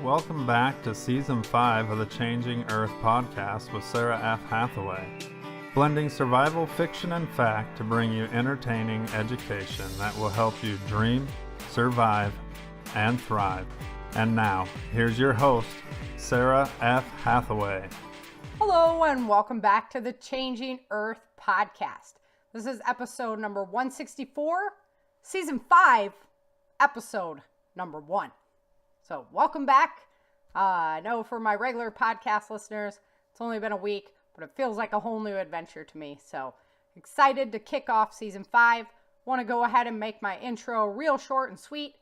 Welcome back to Season 5 of the Changing Earth podcast with Sara F. Hathaway, blending survival fiction and fact to bring you entertaining education that will help you dream, survive, and thrive. And now, here's your host, Sara F. Hathaway. Hello, and welcome back to the Changing Earth podcast. This is episode number 164, Season 5, episode number 1. So welcome back. I know for my regular podcast listeners, it's only been a week, but it feels like a whole new adventure to me. So excited to kick off Season 5. Want to go ahead and make my intro real short and sweet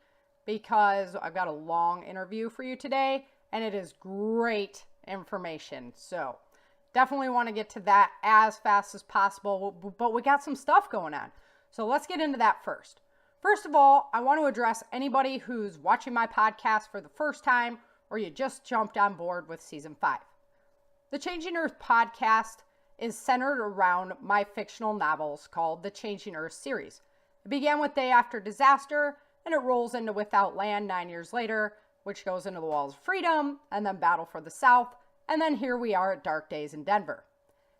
because I've got a long interview for you today, and it is great information. So definitely want to get to that as fast as possible, but we got some stuff going on. So let's get into that first. First of all, I want to address anybody who's watching my podcast for the first time or you just jumped on board with Season 5. The Changing Earth podcast is centered around my fictional novels called the Changing Earth series. It began with Day After Disaster, and it rolls into Without Land 9 years later, which goes into The Walls of Freedom, and then Battle for the South, and then here we are at Dark Days in Denver.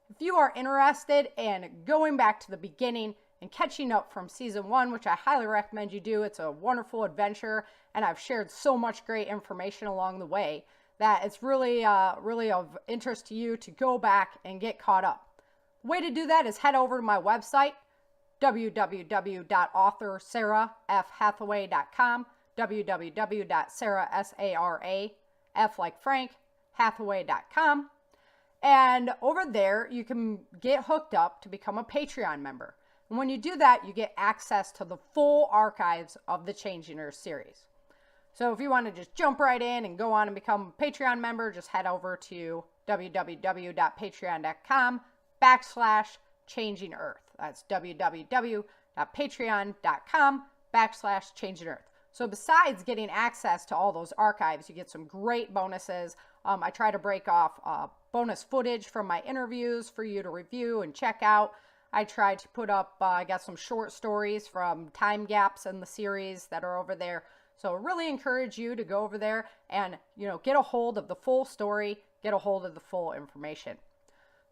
If you are interested in going back to the beginning and catching up from Season 1, which I highly recommend you do, it's a wonderful adventure, and I've shared so much great information along the way that it's really of interest to you to go back and get caught up. The way to do that is head over to my website, www.authorSaraFhathaway.com, www.sarah, F like Frank, Hathaway.com. And over there, you can get hooked up to become a Patreon member. And when you do that, you get access to the full archives of the Changing Earth series. So if you want to just jump right in and go on and become a Patreon member, just head over to www.patreon.com/Changing Earth. That's www.patreon.com/Changing Earth. So besides getting access to all those archives, you get some great bonuses. I try to break off bonus footage from my interviews for you to review and check out. I try to put up, I got some short stories from time gaps in the series that are over there. So really encourage you to go over there and, get a hold of the full story, get a hold of the full information.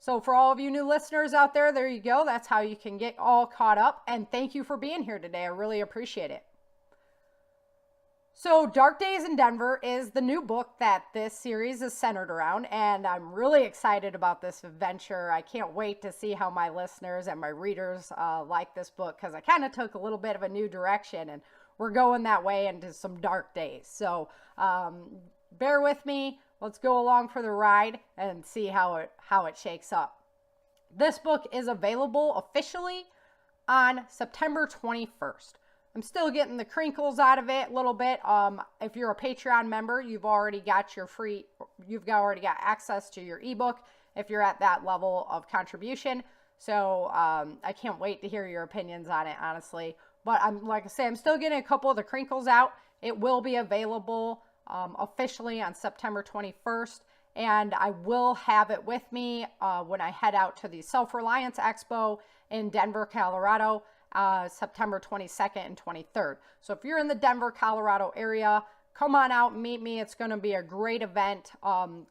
So for all of you new listeners out there, there you go. That's how you can get all caught up. And thank you for being here today. I really appreciate it. So Dark Days in Denver is the new book that this series is centered around, and I'm really excited about this adventure. I can't wait to see how my listeners and my readers like this book, because I kind of took a little bit of a new direction, and we're going that way into some dark days. So bear with me. Let's go along for the ride and see how it shakes up. This book is available officially on September 21st. I'm still getting the crinkles out of it a little bit. If you're a Patreon member, you've already got access to your ebook if you're at that level of contribution. So I can't wait to hear your opinions on it, honestly. But like I say, I'm still getting a couple of the crinkles out. It will be available officially on September 21st. And I will have it with me when I head out to the Self-Reliance Expo in Denver, Colorado. September 22nd and 23rd. So if you're in the Denver, Colorado area, come on out and meet me. It's going to be a great event.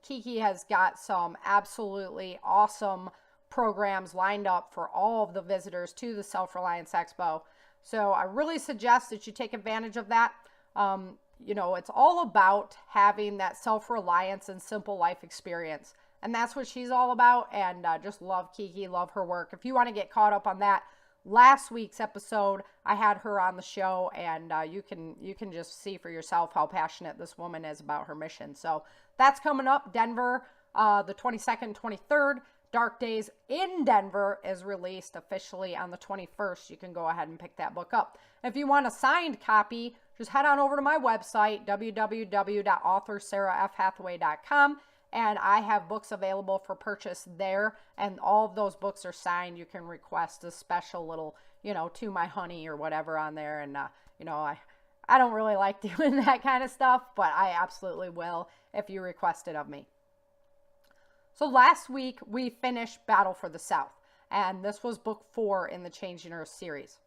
Kiki has got some absolutely awesome programs lined up for all of the visitors to the Self-Reliance Expo. So I really suggest that you take advantage of that. It's all about having that self-reliance and simple life experience. And that's what she's all about. And just love Kiki, love her work. If you want to get caught up on that, last week's episode, I had her on the show, and you can just see for yourself how passionate this woman is about her mission. So that's coming up, Denver, the 22nd, 23rd. Dark Days in Denver is released officially on the 21st. You can go ahead and pick that book up. If you want a signed copy, just head on over to my website, www.authorSaraFhathaway.com. And I have books available for purchase there. And all of those books are signed. You can request a special little, to my honey or whatever on there. And, I don't really like doing that kind of stuff, but I absolutely will if you request it of me. So last week we finished Battle for the South. And this was book 4 in the Changing Earth series.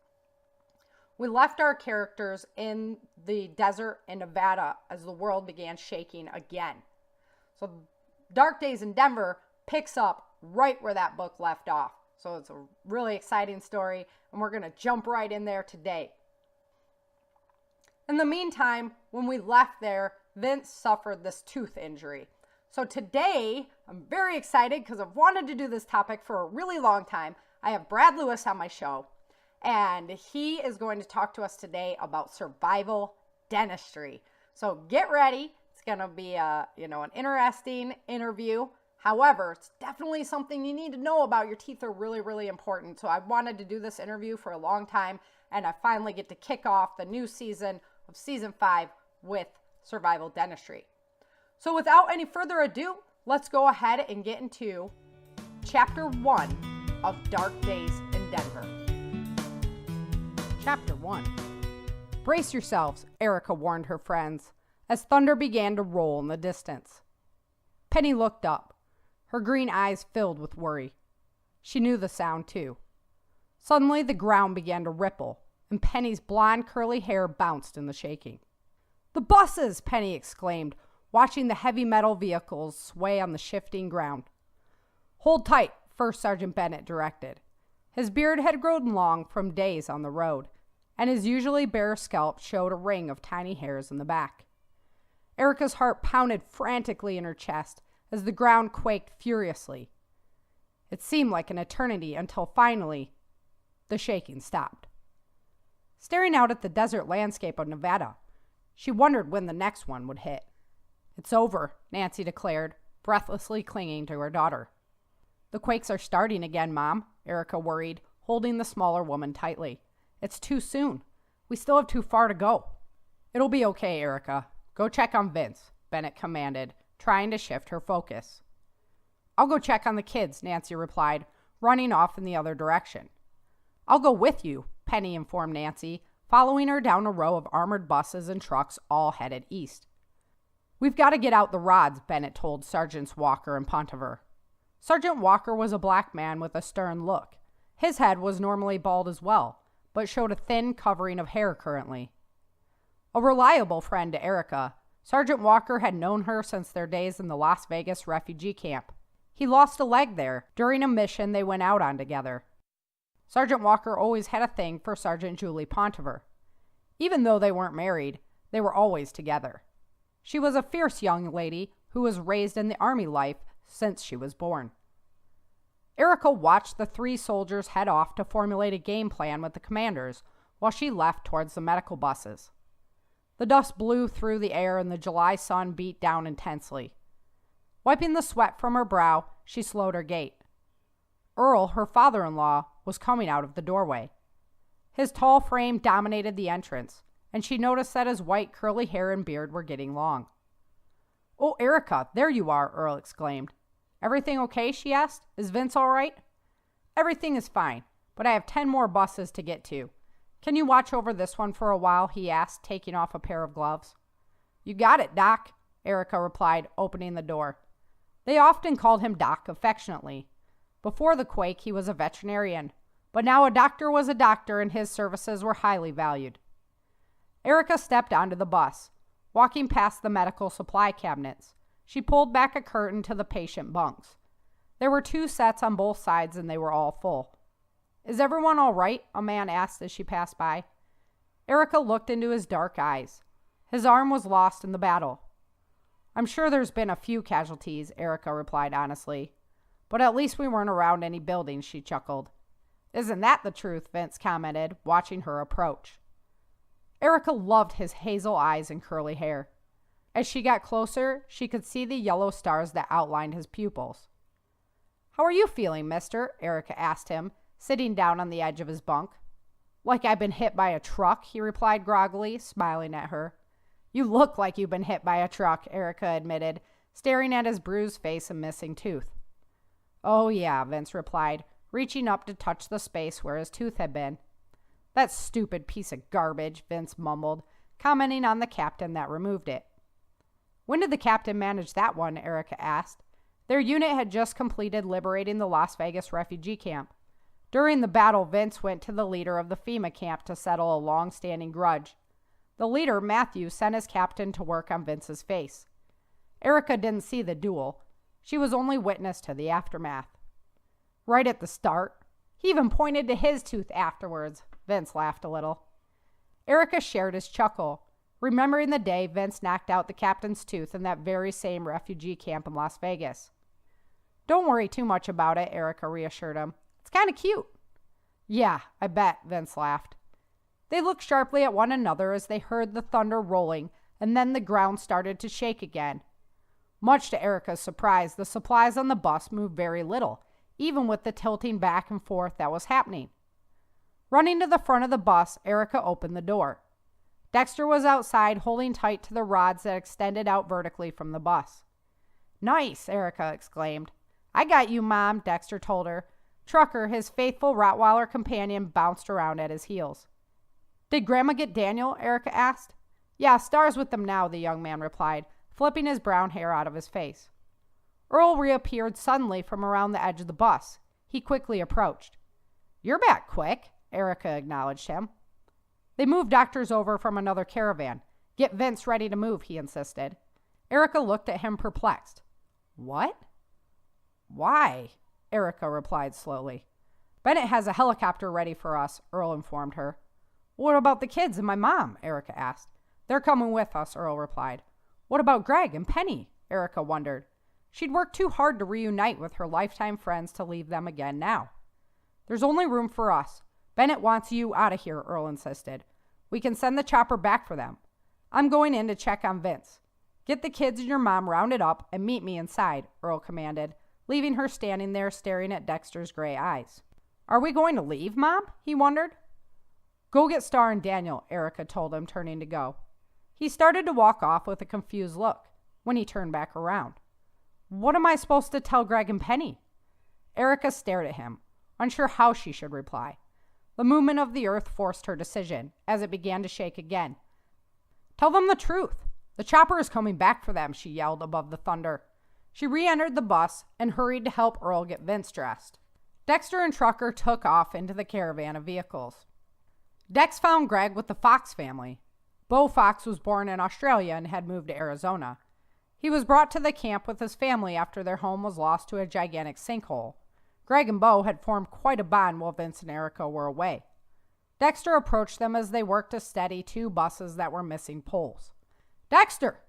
We left our characters in the desert in Nevada as the world began shaking again. So Dark Days in Denver picks up right where that book left off. So it's a really exciting story, and we're going to jump right in there today. In the meantime, when we left there, Vince suffered this tooth injury. So today, I'm very excited because I've wanted to do this topic for a really long time. I have Brad Lewis on my show, and he is going to talk to us today about survival dentistry. So get ready. It's going to be an interesting interview. However, it's definitely something you need to know about. Your teeth are really, really important. So I wanted to do this interview for a long time, and I finally get to kick off the new season of season 5 with survival dentistry. So without any further ado, let's go ahead and get into chapter 1 of Dark Days in Denver. Chapter 1. Brace yourselves, Erica warned her friends as thunder began to roll in the distance. Penny looked up, her green eyes filled with worry. She knew the sound too. Suddenly the ground began to ripple, and Penny's blonde curly hair bounced in the shaking. "The buses!" Penny exclaimed, watching the heavy metal vehicles sway on the shifting ground. "Hold tight," First Sergeant Bennett directed. His beard had grown long from days on the road, and his usually bare scalp showed a ring of tiny hairs in the back. Erica's heart pounded frantically in her chest as the ground quaked furiously. It seemed like an eternity until finally, the shaking stopped. Staring out at the desert landscape of Nevada, she wondered when the next one would hit. "It's over," Nancy declared, breathlessly clinging to her daughter. "The quakes are starting again, Mom," Erica worried, holding the smaller woman tightly. "It's too soon. We still have too far to go." "It'll be okay, Erica. Go check on Vince," Bennett commanded, trying to shift her focus. "I'll go check on the kids," Nancy replied, running off in the other direction. "I'll go with you," Penny informed Nancy, following her down a row of armored buses and trucks all headed east. "We've got to get out the rods," Bennett told Sergeants Walker and Pontever. Sergeant Walker was a black man with a stern look. His head was normally bald as well, but showed a thin covering of hair currently. A reliable friend to Erica, Sergeant Walker had known her since their days in the Las Vegas refugee camp. He lost a leg there during a mission they went out on together. Sergeant Walker always had a thing for Sergeant Julie Pontever. Even though they weren't married, they were always together. She was a fierce young lady who was raised in the Army life since she was born. Erica watched the 3 soldiers head off to formulate a game plan with the commanders while she left towards the medical buses. The dust blew through the air and the July sun beat down intensely. Wiping the sweat from her brow, she slowed her gait. Earl, her father-in-law, was coming out of the doorway. His tall frame dominated the entrance, and she noticed that his white curly hair and beard were getting long. "Oh, Erica, there you are," Earl exclaimed. "Everything okay?" she asked. "Is Vince all right?" "Everything is fine, but I have 10 more buses to get to. Can you watch over this one for a while?" he asked, taking off a pair of gloves. "You got it, Doc," Erica replied, opening the door. They often called him Doc affectionately. Before the quake, he was a veterinarian, but now a doctor was a doctor and his services were highly valued. Erica stepped onto the bus. Walking past the medical supply cabinets, she pulled back a curtain to the patient bunks. There were 2 sets on both sides and they were all full. "Is everyone all right?" a man asked as she passed by. Erica looked into his dark eyes. His arm was lost in the battle. "I'm sure there's been a few casualties," Erica replied honestly. "But at least we weren't around any buildings," she chuckled. "Isn't that the truth?" Vince commented, watching her approach. Erica loved his hazel eyes and curly hair. As she got closer, she could see the yellow stars that outlined his pupils. "How are you feeling, mister?" Erica asked him, sitting down on the edge of his bunk. "Like I've been hit by a truck," he replied groggily, smiling at her. "You look like you've been hit by a truck," Erica admitted, staring at his bruised face and missing tooth. "Oh yeah," Vince replied, reaching up to touch the space where his tooth had been. "That stupid piece of garbage," Vince mumbled, commenting on the captain that removed it. "When did the captain manage that one?" Erica asked. Their unit had just completed liberating the Las Vegas refugee camp. During the battle, Vince went to the leader of the FEMA camp to settle a long-standing grudge. The leader, Matthew, sent his captain to work on Vince's face. Erica didn't see the duel. She was only witness to the aftermath. Right at the start, he even pointed to his tooth afterwards. Vince laughed a little. Erica shared his chuckle, remembering the day Vince knocked out the captain's tooth in that very same refugee camp in Las Vegas. Don't worry too much about it, Erica reassured him. It's kind of cute. Yeah, I bet, Vince laughed. They looked sharply at one another as they heard the thunder rolling, and then the ground started to shake again. Much to Erica's surprise, the supplies on the bus moved very little, even with the tilting back and forth that was happening. Running to the front of the bus, Erica opened the door. Dexter was outside, holding tight to the rods that extended out vertically from the bus. Nice, Erica exclaimed. I got you, Mom, Dexter told her. Trucker, his faithful Rottweiler companion, bounced around at his heels. Did Grandma get Daniel? Erica asked. Yeah, Star's with them now, the young man replied, flipping his brown hair out of his face. Earl reappeared suddenly from around the edge of the bus. He quickly approached. You're back quick, Erica acknowledged him. They moved doctors over from another caravan. Get Vince ready to move, he insisted. Erica looked at him perplexed. What? Why? Erica replied slowly. Bennett has a helicopter ready for us, Earl informed her. What about the kids and my mom? Erica asked. They're coming with us, Earl replied. What about Greg and Penny? Erica wondered. She'd worked too hard to reunite with her lifetime friends to leave them again now. There's only room for us. Bennett wants you out of here, Earl insisted. We can send the chopper back for them. I'm going in to check on Vince. Get the kids and your mom rounded up and meet me inside, Earl commanded, leaving her standing there staring at Dexter's gray eyes. Are we going to leave, Mom? He wondered. Go get Star and Daniel, Erica told him, turning to go. He started to walk off with a confused look when he turned back around. What am I supposed to tell Greg and Penny? Erica stared at him, unsure how she should reply. The movement of the earth forced her decision, as it began to shake again. Tell them the truth. The chopper is coming back for them, she yelled above the thunder. She re-entered the bus and hurried to help Earl get Vince dressed. Dexter and Trucker took off into the caravan of vehicles. Dex found Greg with the Fox family. Bo Fox was born in Australia and had moved to Arizona. He was brought to the camp with his family after their home was lost to a gigantic sinkhole. Greg and Bo had formed quite a bond while Vince and Erica were away. Dexter approached them as they worked to steady two buses that were missing poles. Dexter,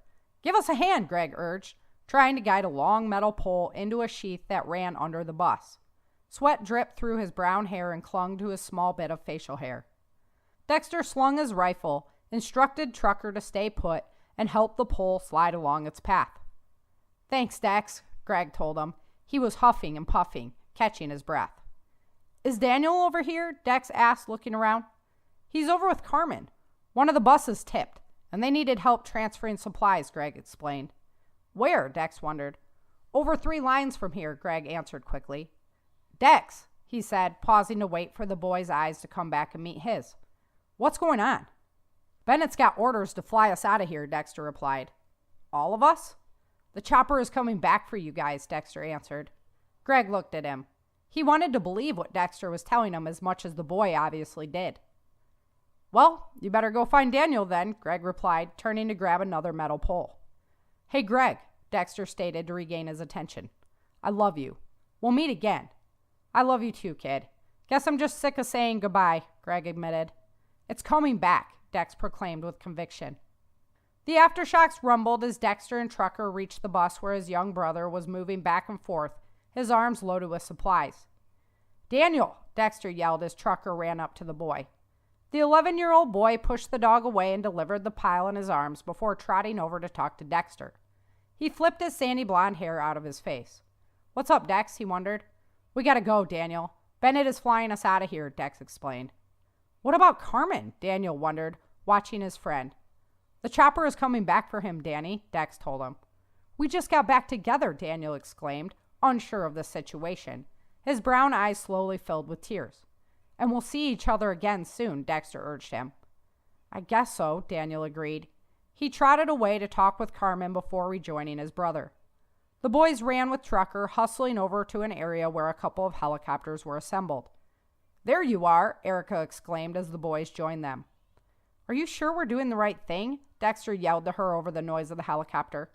give us a hand, Greg urged, trying to guide a long metal pole into a sheath that ran under the bus. Sweat dripped through his brown hair and clung to his small bit of facial hair. Dexter slung his rifle, instructed Trucker to stay put, and helped the pole slide along its path. Thanks, Dex, Greg told him. He was huffing and puffing, catching his breath. Is Daniel over here? Dex asked, looking around. He's over with Carmen. One of the buses tipped, and they needed help transferring supplies, Greg explained. Where? Dex wondered. Over 3 lines from here, Greg answered quickly. Dex, he said, pausing to wait for the boy's eyes to come back and meet his. What's going on? Bennett's got orders to fly us out of here, Dexter replied. All of us? The chopper is coming back for you guys, Dexter answered. Greg looked at him. He wanted to believe what Dexter was telling him as much as the boy obviously did. Well, you better go find Daniel then, Greg replied, turning to grab another metal pole. Hey, Greg, Dexter stated to regain his attention. I love you. We'll meet again. I love you too, kid. Guess I'm just sick of saying goodbye, Greg admitted. It's coming back, Dex proclaimed with conviction. The aftershocks rumbled as Dexter and Trucker reached the bus where his young brother was moving back and forth, his arms loaded with supplies. Daniel, Dexter yelled as Trucker ran up to the boy. The 11-year-old boy pushed the dog away and delivered the pile in his arms before trotting over to talk to Dexter. He flipped his sandy blonde hair out of his face. What's up, Dex? He wondered. We gotta go, Daniel. Bennett is flying us out of here, Dex explained. What about Carmen? Daniel wondered, watching his friend. The chopper is coming back for him, Danny, Dex told him. We just got back together, Daniel exclaimed, unsure of the situation. His brown eyes slowly filled with tears. And we'll see each other again soon, Dexter urged him. I guess so, Daniel agreed. He trotted away to talk with Carmen before rejoining his brother. The boys ran with Trucker, hustling over to an area where a couple of helicopters were assembled. "There you are," Erica exclaimed as the boys joined them. "Are you sure we're doing the right thing?" Dexter yelled to her over the noise of the helicopter.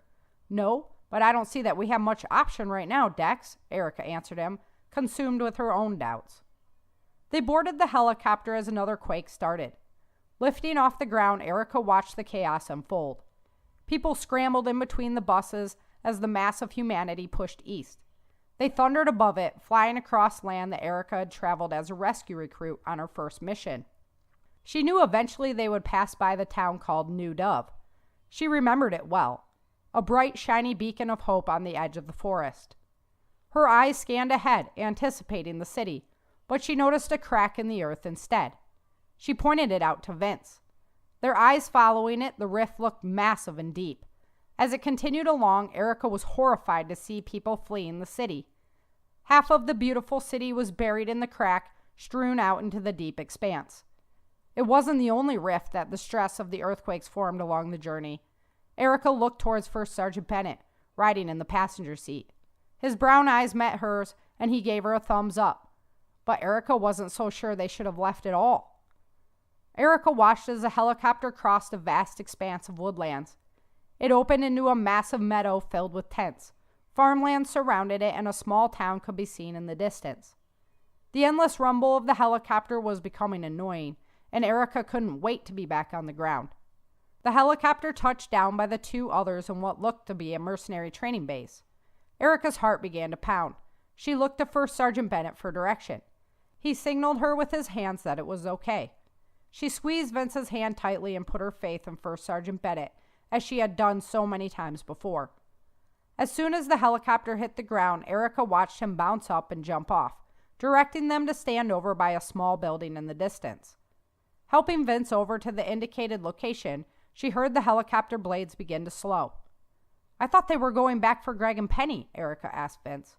"No, but I don't see that we have much option right now, Dex," Erica answered him, consumed with her own doubts. They boarded the helicopter as another quake started. Lifting off the ground, Erica watched the chaos unfold. People scrambled in between the buses as the mass of humanity pushed east. They thundered above it, flying across land that Erica had traveled as a rescue recruit on her first mission. She knew eventually they would pass by the town called New Dove. She remembered it well, a bright, shiny beacon of hope on the edge of the forest. Her eyes scanned ahead, anticipating the city, but she noticed a crack in the earth instead. She pointed it out to Vince. Their eyes following it, the rift looked massive and deep. As it continued along, Erica was horrified to see people fleeing the city. Half of the beautiful city was buried in the crack, strewn out into the deep expanse. It wasn't the only rift that the stress of the earthquakes formed along the journey. Erica looked towards First Sergeant Bennett, riding in the passenger seat. His brown eyes met hers, and he gave her a thumbs up. But Erica wasn't so sure they should have left at all. Erica watched as the helicopter crossed a vast expanse of woodlands. It opened into a massive meadow filled with tents. Farmland surrounded it, and a small town could be seen in the distance. The endless rumble of the helicopter was becoming annoying, and Erica couldn't wait to be back on the ground. The helicopter touched down by the two others in what looked to be a mercenary training base. Erica's heart began to pound. She looked to First Sergeant Bennett for direction. He signaled her with his hands that it was okay. She squeezed Vince's hand tightly and put her faith in First Sergeant Bennett, as she had done so many times before. As soon as the helicopter hit the ground, Erica watched him bounce up and jump off, directing them to stand over by a small building in the distance. Helping Vince over to the indicated location, she heard the helicopter blades begin to slow. "I thought they were going back for Greg and Penny," Erica asked Vince.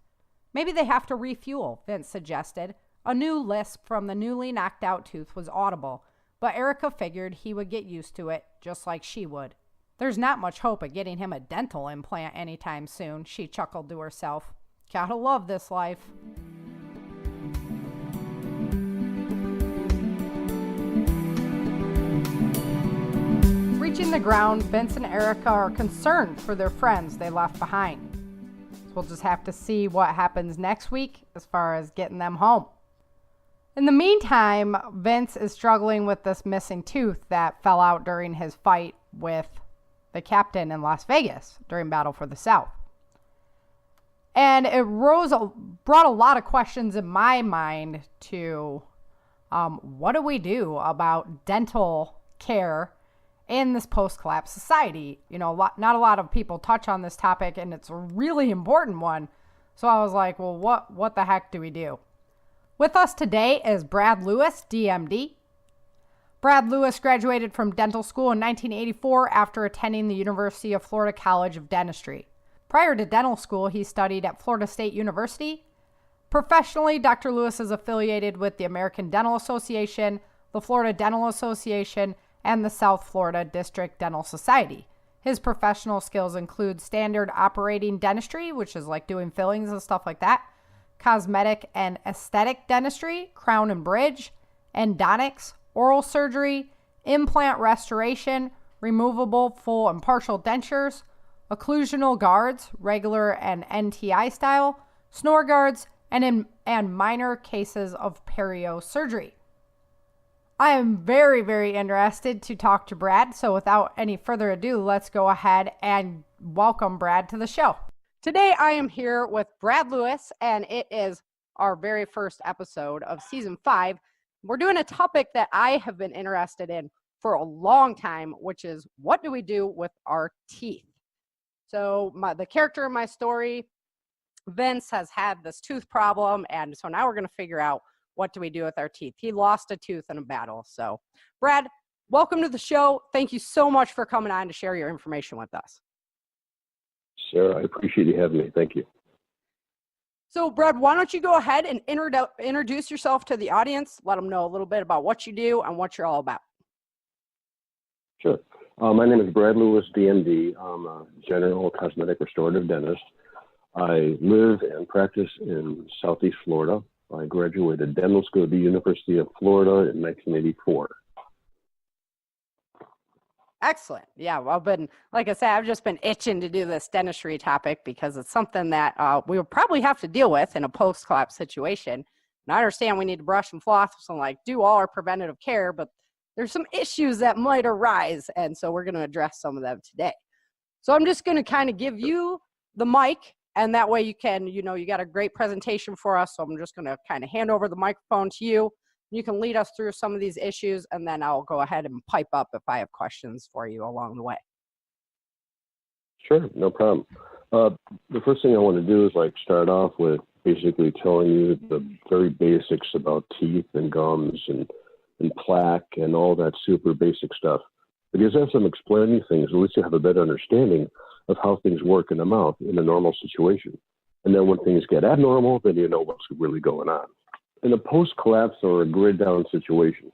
"Maybe they have to refuel," Vince suggested. A new lisp from the newly knocked out tooth was audible, but Erica figured he would get used to it, just like she would. "There's not much hope of getting him a dental implant anytime soon," she chuckled to herself. "Gotta love this life." Reaching the ground, Vince and Erica are concerned for their friends they left behind. So we'll just have to see what happens next week as far as getting them home. In the meantime, Vince is struggling with this missing tooth that fell out during his fight with the captain in Las Vegas during Battle for the South. And it brought a lot of questions in my mind to what do we do about dental care in this post-collapse society? You know, not a lot of people touch on this topic, and it's a really important one. So I was like, well, what the heck do we do? With us today is Brad Lewis, DMD. Brad Lewis graduated from dental school in 1984 after attending the University of Florida College of Dentistry. Prior to dental school, he studied at Florida State University. Professionally, Dr. Lewis is affiliated with the American Dental Association, the Florida Dental Association, and the South Florida District Dental Society. His professional skills include standard operating dentistry, which is like doing fillings and stuff like that, cosmetic and aesthetic dentistry, crown and bridge, endodontics, oral surgery, implant restoration, removable full and partial dentures, occlusional guards, regular and NTI style, snore guards, and minor cases of perio surgery. I am very, very interested to talk to Brad, so without any further ado, let's go ahead and welcome Brad to the show. Today, I am here with Brad Lewis, and it is our very first episode of Season 5. We're doing a topic that I have been interested in for a long time, which is what do we do with our teeth? So the character in my story, Vince, has had this tooth problem, and so now we're going to figure out what do we do with our teeth. He lost a tooth in a battle. So, Brad, welcome to the show. Thank you so much for coming on to share your information with us. Sara, I appreciate you having me. Thank you. So, Brad, why don't you go ahead and introduce yourself to the audience, let them know a little bit about what you do and what you're all about. Sure. My name is Brad Lewis, DMD. I'm a general cosmetic restorative dentist. I live and practice in Southeast Florida. I graduated dental school at the University of Florida in 1984. Excellent. Yeah, well, like I said, I've just been itching to do this dentistry topic because it's something that we will probably have to deal with in a post-collapse situation. And I understand we need to brush and floss and like do all our preventative care, but there's some issues that might arise. And so we're going to address some of them today. So I'm just going to kind of give you the mic, and that way you can, you got a great presentation for us. So I'm just going to kind of hand over the microphone to you. You can lead us through some of these issues, and then I'll go ahead and pipe up if I have questions for you along the way. Sure, no problem. The first thing I want to do is start off with basically telling you the very basics about teeth and gums and plaque and all that super basic stuff. Because as I'm explaining things, at least you have a better understanding of how things work in the mouth in a normal situation. And then when things get abnormal, then you know what's really going on. In a post-collapse or a grid-down situation,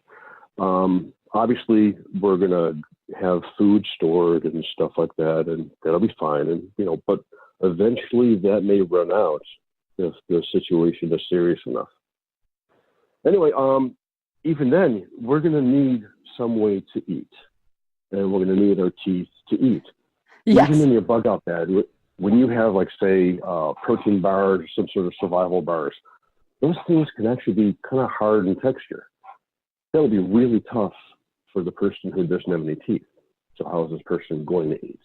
obviously we're going to have food stored and stuff like that, and that'll be fine. And but eventually that may run out if the situation is serious enough. Anyway, even then, we're going to need some way to eat, and we're going to need our teeth to eat. Yes. Even in your bug-out bed, when you have, say, protein bars or some sort of survival bars, those things can actually be kind of hard in texture. That would be really tough for the person who doesn't have any teeth. So how is this person going to eat?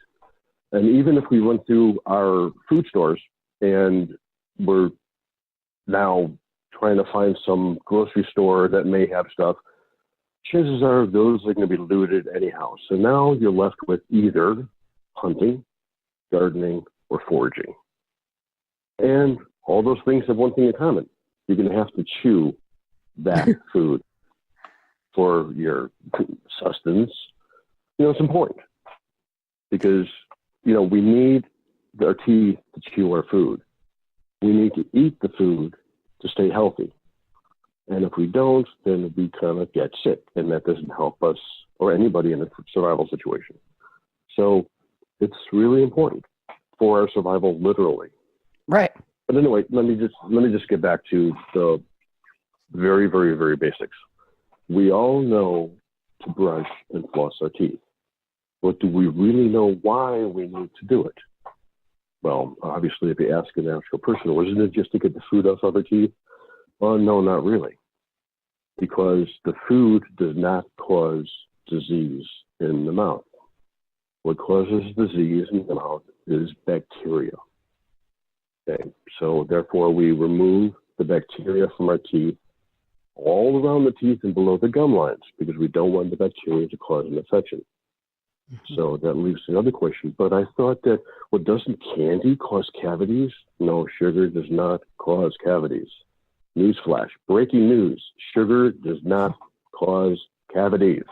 And even if we went through our food stores and we're now trying to find some grocery store that may have stuff, chances are those are going to be looted anyhow. So now you're left with either hunting, gardening, or foraging. And all those things have one thing in common. You're going to have to chew that food for your sustenance. It's important because, we need our teeth to chew our food. We need to eat the food to stay healthy. And if we don't, then we kind of get sick, and that doesn't help us or anybody in a survival situation. So it's really important for our survival, literally. Right. But anyway, let me just get back to the very, very, very basics. We all know to brush and floss our teeth. But do we really know why we need to do it? Well, obviously, if you ask an actual person, wasn't it just to get the food off of our teeth? Well, no, not really. Because the food does not cause disease in the mouth. What causes disease in the mouth is bacteria. Okay, so therefore we remove the bacteria from our teeth all around the teeth and below the gum lines because we don't want the bacteria to cause an infection. Mm-hmm. So that leaves another question. But I thought that, doesn't candy cause cavities? No, sugar does not cause cavities. Newsflash, breaking news, sugar does not cause cavities.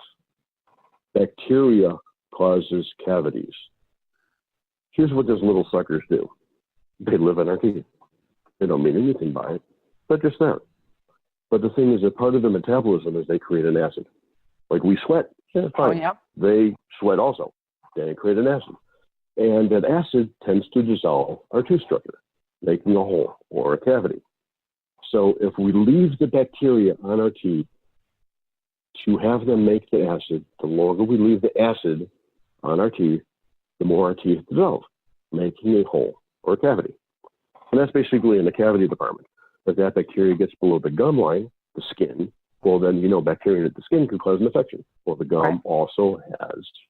Bacteria causes cavities. Here's what those little suckers do. They live in our teeth. They don't mean anything by it, but just that. But the thing is that part of their metabolism is they create an acid. Like we sweat, yeah, fine. Oh, yeah. They sweat also. They create an acid. And that acid tends to dissolve our tooth structure, making a hole or a cavity. So if we leave the bacteria on our teeth to have them make the acid, the longer we leave the acid on our teeth, the more our teeth dissolve, making a hole or a cavity. And that's basically in the cavity department. If that bacteria gets below the gum line, the skin, well then bacteria in the skin can cause an infection. Well, the gum also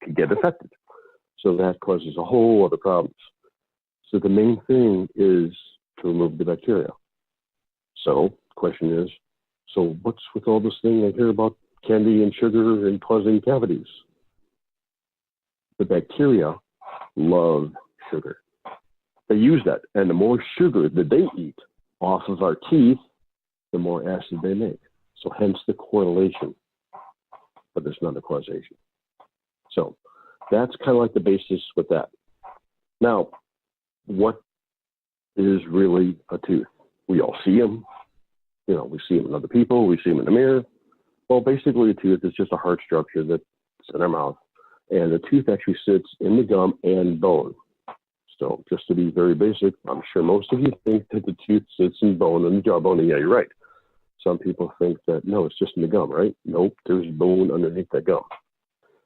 can get affected. So that causes a whole other problems. So the main thing is to remove the bacteria. So the question is, so what's with all this thing I hear about candy and sugar and causing cavities? The bacteria love sugar. They use that. And the more sugar that they eat off of our teeth, the more acid they make. So hence the correlation. But there's not a causation. So that's kind of like the basis with that. Now, what is really a tooth? We all see them. We see them in other people. We see them in the mirror. Well, basically, a tooth is just a hard structure that's in our mouth. And the tooth actually sits in the gum and bone. So just to be very basic, I'm sure most of you think that the tooth sits in bone and the jawbone. And yeah, you're right. Some people think that, no, it's just in the gum, right? Nope, there's bone underneath that gum.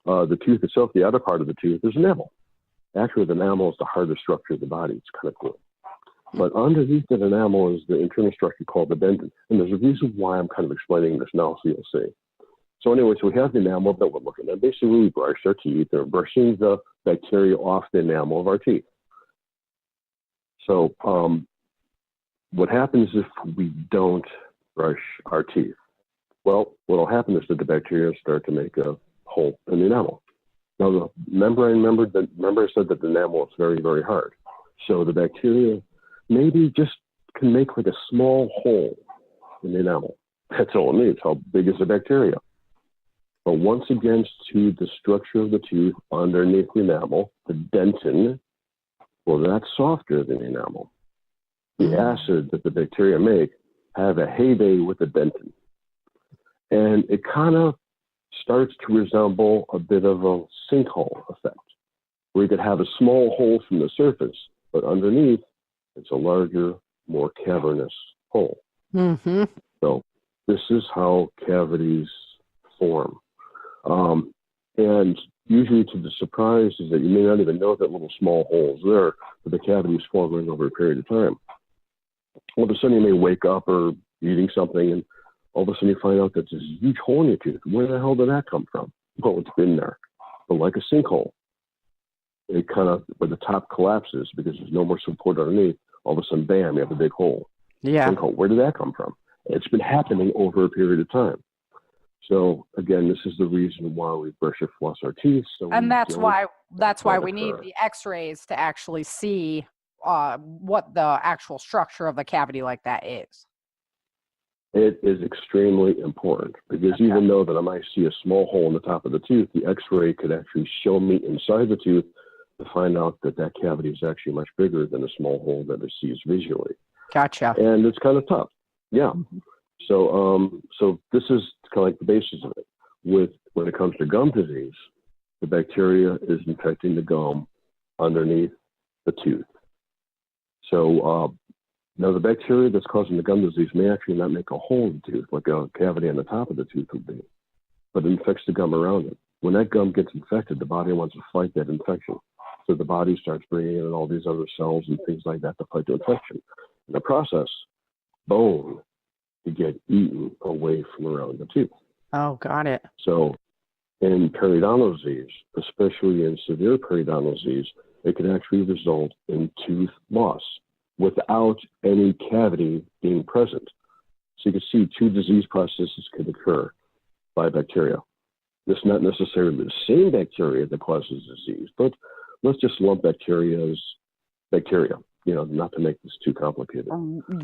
The tooth itself, the outer part of the tooth, is enamel. Actually, the enamel is the hardest structure of the body. It's kind of cool. But underneath that enamel is the internal structure called the dentin. And there's a reason why I'm kind of explaining this now, so you'll see. So anyway, so we have the enamel that we're looking at. Basically, we brush our teeth. We're brushing the bacteria off the enamel of our teeth. So what happens if we don't brush our teeth? Well, what will happen is that the bacteria start to make a hole in the enamel. Now, remember I said that the enamel is very, very hard. So the bacteria maybe just can make like a small hole in the enamel. That's all it needs. How big is the bacteria? But once again, to the structure of the tooth underneath the enamel, the dentin, well, that's softer than the enamel. The acid that the bacteria make have a heyday with the dentin. And it kind of starts to resemble a bit of a sinkhole effect, where you could have a small hole from the surface, but underneath, it's a larger, more cavernous hole. Mm-hmm. So this is how cavities form. And usually to the surprise is that you may not even know that little small holes there, but the cavity is forming over a period of time. All of a sudden you may wake up or eating something and all of a sudden you find out that there's a huge hole in your tooth. Where the hell did that come from? Well, it's been there. But like a sinkhole, it kind of, where the top collapses because there's no more support underneath, all of a sudden, bam, you have a big hole. Yeah. Sinkhole. Where did that come from? It's been happening over a period of time. So again, this is the reason why we brush or floss our teeth. And that's why we need the X-rays to actually see what the actual structure of the cavity like that is. It is extremely important because even though that I might see a small hole in the top of the tooth, the X-ray could actually show me inside the tooth to find out that that cavity is actually much bigger than a small hole that it sees visually. Gotcha. And it's kind of tough. Yeah. Mm-hmm. So this is kind of like the basis of it. When it comes to gum disease, the bacteria is infecting the gum underneath the tooth. So now the bacteria that's causing the gum disease may actually not make a hole in the tooth, like a cavity on the top of the tooth would be, but it infects the gum around it. When that gum gets infected, the body wants to fight that infection. So the body starts bringing in all these other cells and things like that to fight the infection. In the process, bone to get eaten away from around the tooth. Oh, got it. So in periodontal disease, especially in severe periodontal disease, it can actually result in tooth loss without any cavity being present. So you can see two disease processes can occur by bacteria. It's not necessarily the same bacteria that causes disease, but let's just lump bacteria as bacteria, not to make this too complicated.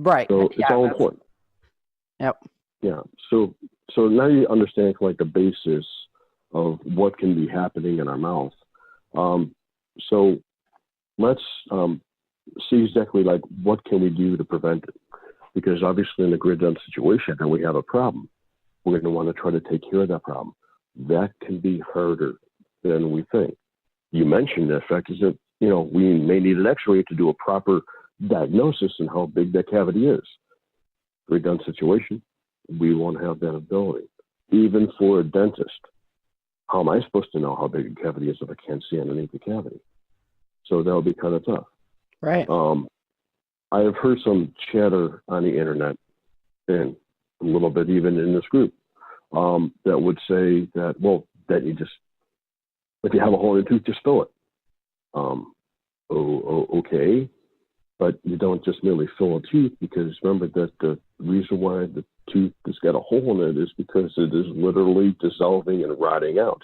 Right. So it's all important. Yep. Yeah. So now you understand like the basis of what can be happening in our mouth. So let's see exactly like what can we do to prevent it, because obviously in a grid-down situation, and we have a problem, we're going to want to try to take care of that problem. That can be harder than we think. You mentioned the fact is that we may need an X-ray to do a proper diagnosis and how big that cavity is. Grid-down situation, we won't have that ability. Even for a dentist, how am I supposed to know how big a cavity is if I can't see underneath the cavity? So that'll be kind of tough. Right. I have heard some chatter on the internet, and a little bit even in this group, that would say that, well, that you just, if you have a hole in your tooth, just fill it. Okay. But you don't just merely fill a tooth, because remember that the reason why the tooth has got a hole in it is because it is literally dissolving and rotting out.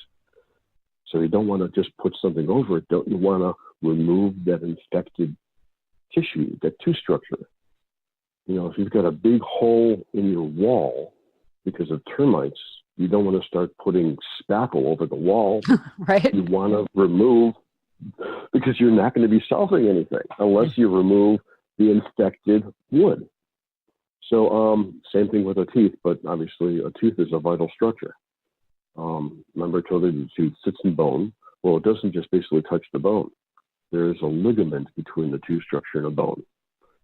So you don't want to just put something over it. Don't you want to remove that infected tissue, that tooth structure? If you've got a big hole in your wall because of termites, you don't want to start putting spackle over the wall. Right. You want to remove, because you're not going to be solving anything unless you remove the infected wood. So same thing with a teeth, but obviously a tooth is a vital structure. Remember I told you the tooth sits in bone. Well, it doesn't just basically touch the bone. There's a ligament between the tooth structure and a bone.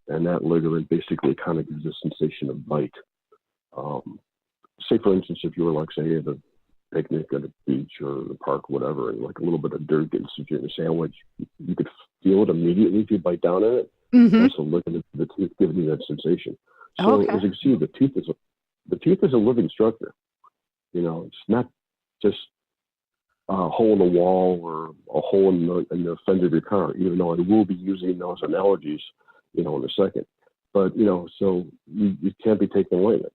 And that ligament basically kind of gives a sensation of bite. Say, for instance, if you were like, say, at a picnic at a beach or the park, whatever, and like a little bit of dirt gets into your sandwich, you could feel it immediately if you bite down on it. Mm-hmm. Also, looking at the tooth giving you that sensation. So Okay. as you can see, the tooth is a living structure. It's not just a hole in the wall or a hole in the fender of your car, even though I will be using those analogies, in a second. But, so you can't be taken away with it.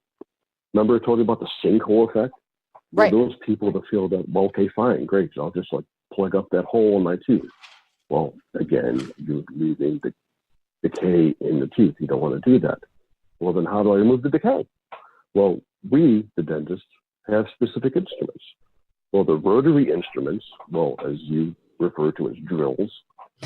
Remember I told you about the sinkhole effect? Right. Those people that feel that, well, okay, fine, great, so I'll just like plug up that hole in my tooth. Well, again, you're leaving the decay in the teeth. You don't want to do that. Well, then how do I remove the decay? Well, we, the dentists, have specific instruments. Well, the rotary instruments, well, as you refer to as drills,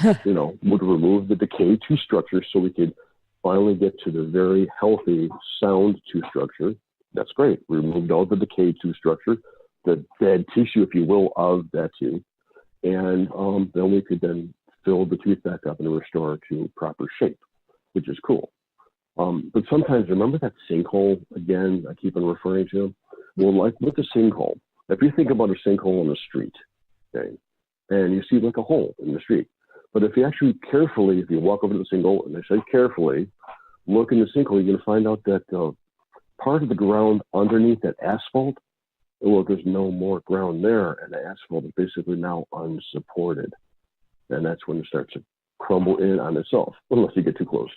would remove the decayed tooth structure so we could finally get to the very healthy, sound tooth structure. That's great. We removed all the decayed tooth structure, the dead tissue, if you will, of that tooth. And then we could then fill the tooth back up and restore it to proper shape, which is cool. But sometimes, remember that sinkhole, again, I keep on referring to? Well, like with the sinkhole, if you think about a sinkhole in the street, okay, and you see like a hole in the street, but if you actually carefully, if you walk over to the sinkhole, and I say carefully, look in the sinkhole, you're going to find out that part of the ground underneath that asphalt, well, there's no more ground there, and the asphalt is basically now unsupported. And that's when it starts to crumble in on itself, unless you get too close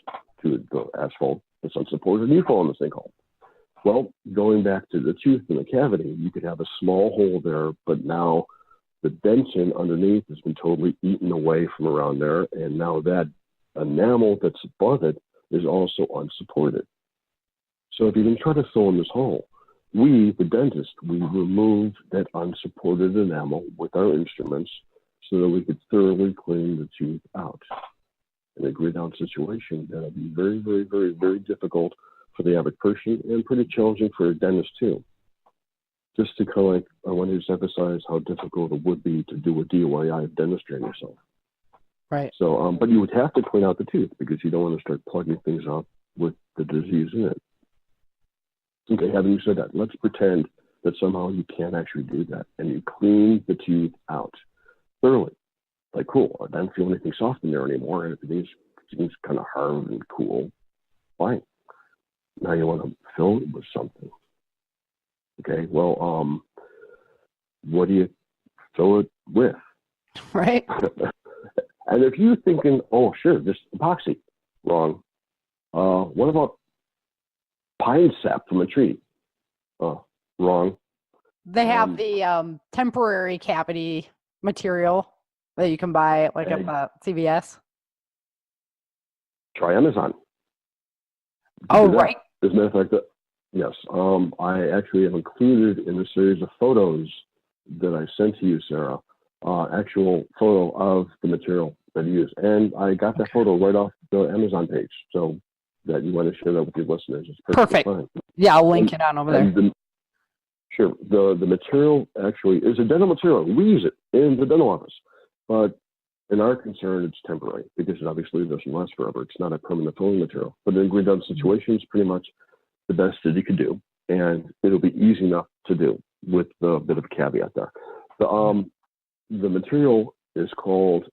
to the asphalt that's unsupported and you fall in the sinkhole. Well, going back to the tooth and the cavity, you could have a small hole there, but now the dentin underneath has been totally eaten away from around there, and now that enamel that's above it is also unsupported. So if you can try to fill in this hole, we, the dentist, we remove that unsupported enamel with our instruments so that we could thoroughly clean the tooth out. In a grid-down situation, that would be very, very, very, very difficult for the average person and pretty challenging for a dentist too. Just to kind of like, I want to just emphasize how difficult it would be to do a DIY of dentistry on yourself. Right. So, but you would have to clean out the tooth because you don't want to start plugging things up with the disease in it. Okay, having said that, let's pretend that somehow you can't actually do that and you clean the tooth out thoroughly. Like, cool, I don't feel anything soft in there anymore, and if it seems kind of hard and cool, fine. Now you want to fill it with something. Okay, well, what do you fill it with? Right. And if you're thinking, oh, sure, just epoxy, wrong. What about pine sap from a tree? Wrong. They have the temporary cavity material that you can buy like at CVS. Try Amazon. Oh, right. As a matter of fact, yes. I actually have included in the series of photos that I sent to you, Sarah, actual photo of the material that I use. And I got that photo right off the Amazon page. So that you want to share that with your listeners. It's perfect. Fine. Yeah, I'll link it on over there. Sure. The material actually is a dental material. We use it in the dental office. But in our concern, it's temporary because it obviously doesn't last forever. It's not a permanent filling material. But in grid down situations, pretty much the best that you could do. And it'll be easy enough to do with a bit of a caveat there. The material is called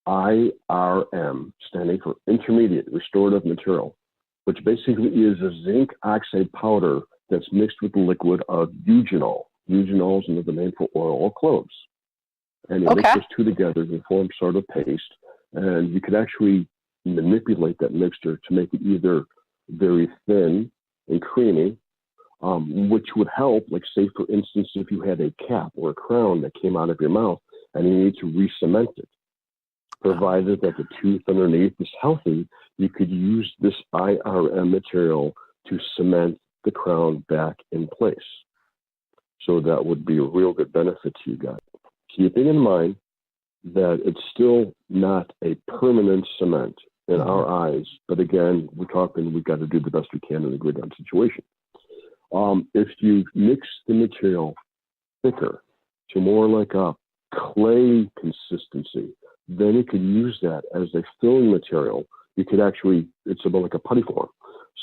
IRM, standing for Intermediate Restorative Material, which basically is a zinc oxide powder that's mixed with the liquid of eugenol. Eugenol is another name for oil of cloves. And you mix those two together to form sort of paste. And you could actually manipulate that mixture to make it either very thin and creamy, which would help, like say, for instance, if you had a cap or a crown that came out of your mouth and you need to re-cement it. Provided that the tooth underneath is healthy, you could use this IRM material to cement the crown back in place. So that would be a real good benefit to you guys. Keeping in mind that it's still not a permanent cement in our eyes, but again, we've got to do the best we can in a grid down situation. If you mix the material thicker to more like a clay consistency, then you could use that as a filling material. You could actually, it's about like a putty form.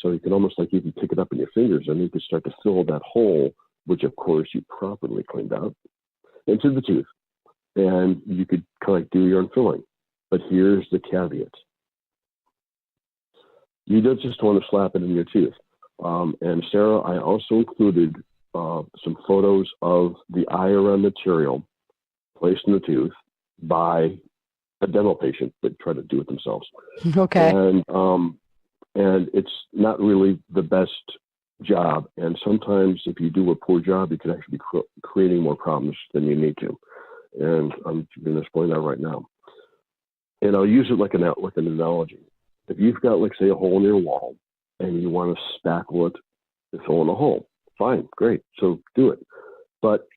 So you can almost like even pick it up in your fingers, and you can start to fill that hole, which of course you properly cleaned out, into the tooth. And you could kind of like do your own filling. But here's the caveat. You don't just want to slap it in your tooth. And Sarah, I also included some photos of the IRM material placed in the tooth by a dental patient that tried to do it themselves. Okay. And it's not really the best job. And sometimes if you do a poor job, you could actually be creating more problems than you need to. And I'm going to explain that right now. And I'll use it like an analogy. If you've got, like, say, a hole in your wall and you want to spackle it to fill in a hole, fine, great. So do it. But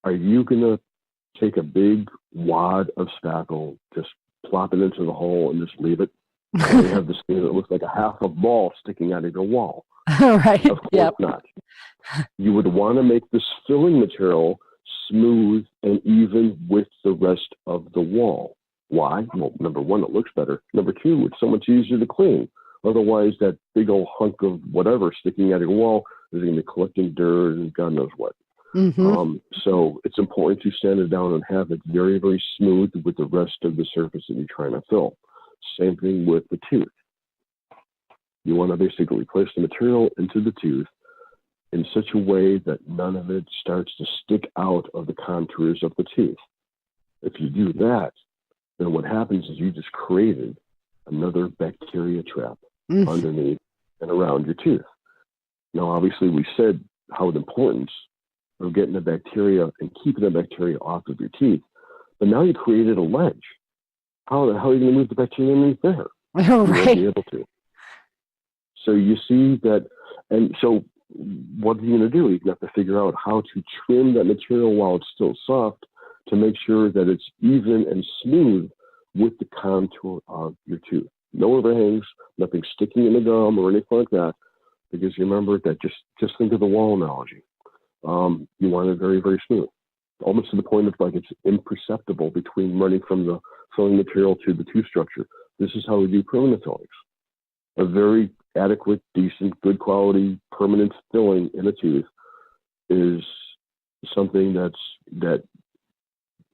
are you going to take a big wad of spackle, just plop it into the hole and just leave it? And you have this thing that looks like a half a ball sticking out of your wall. Right. Of course not. You would want to make this filling material smooth and even with the rest of the wall. Why? Well, number one, it looks better. Number two, it's so much easier to clean. Otherwise, that big old hunk of whatever sticking out of your wall is going to be collecting dirt and God knows what. Mm-hmm. So it's important to sand it down and have it very, very smooth with the rest of the surface that you're trying to fill. Same thing with the tooth. You want to basically place the material into the tooth in such a way that none of it starts to stick out of the contours of the tooth. If you do that, then what happens is you just created another bacteria trap underneath and around your tooth. Now, obviously, we said how the importance of getting the bacteria and keeping the bacteria off of your teeth, but now you created a ledge. How the hell are you going to move the bacteria underneath there? Right. You won't be able to. So you see that, and so what are you going to do? You're going to have to figure out how to trim that material while it's still soft to make sure that it's even and smooth with the contour of your tooth. No overhangs, nothing sticking in the gum or anything like that, because you remember that just think of the wall analogy. You want it very, very smooth, almost to the point of like it's imperceptible between running from the filling material to the tooth structure. This is how we do permanent fillings. A very adequate, decent, good quality permanent filling in a tooth is something that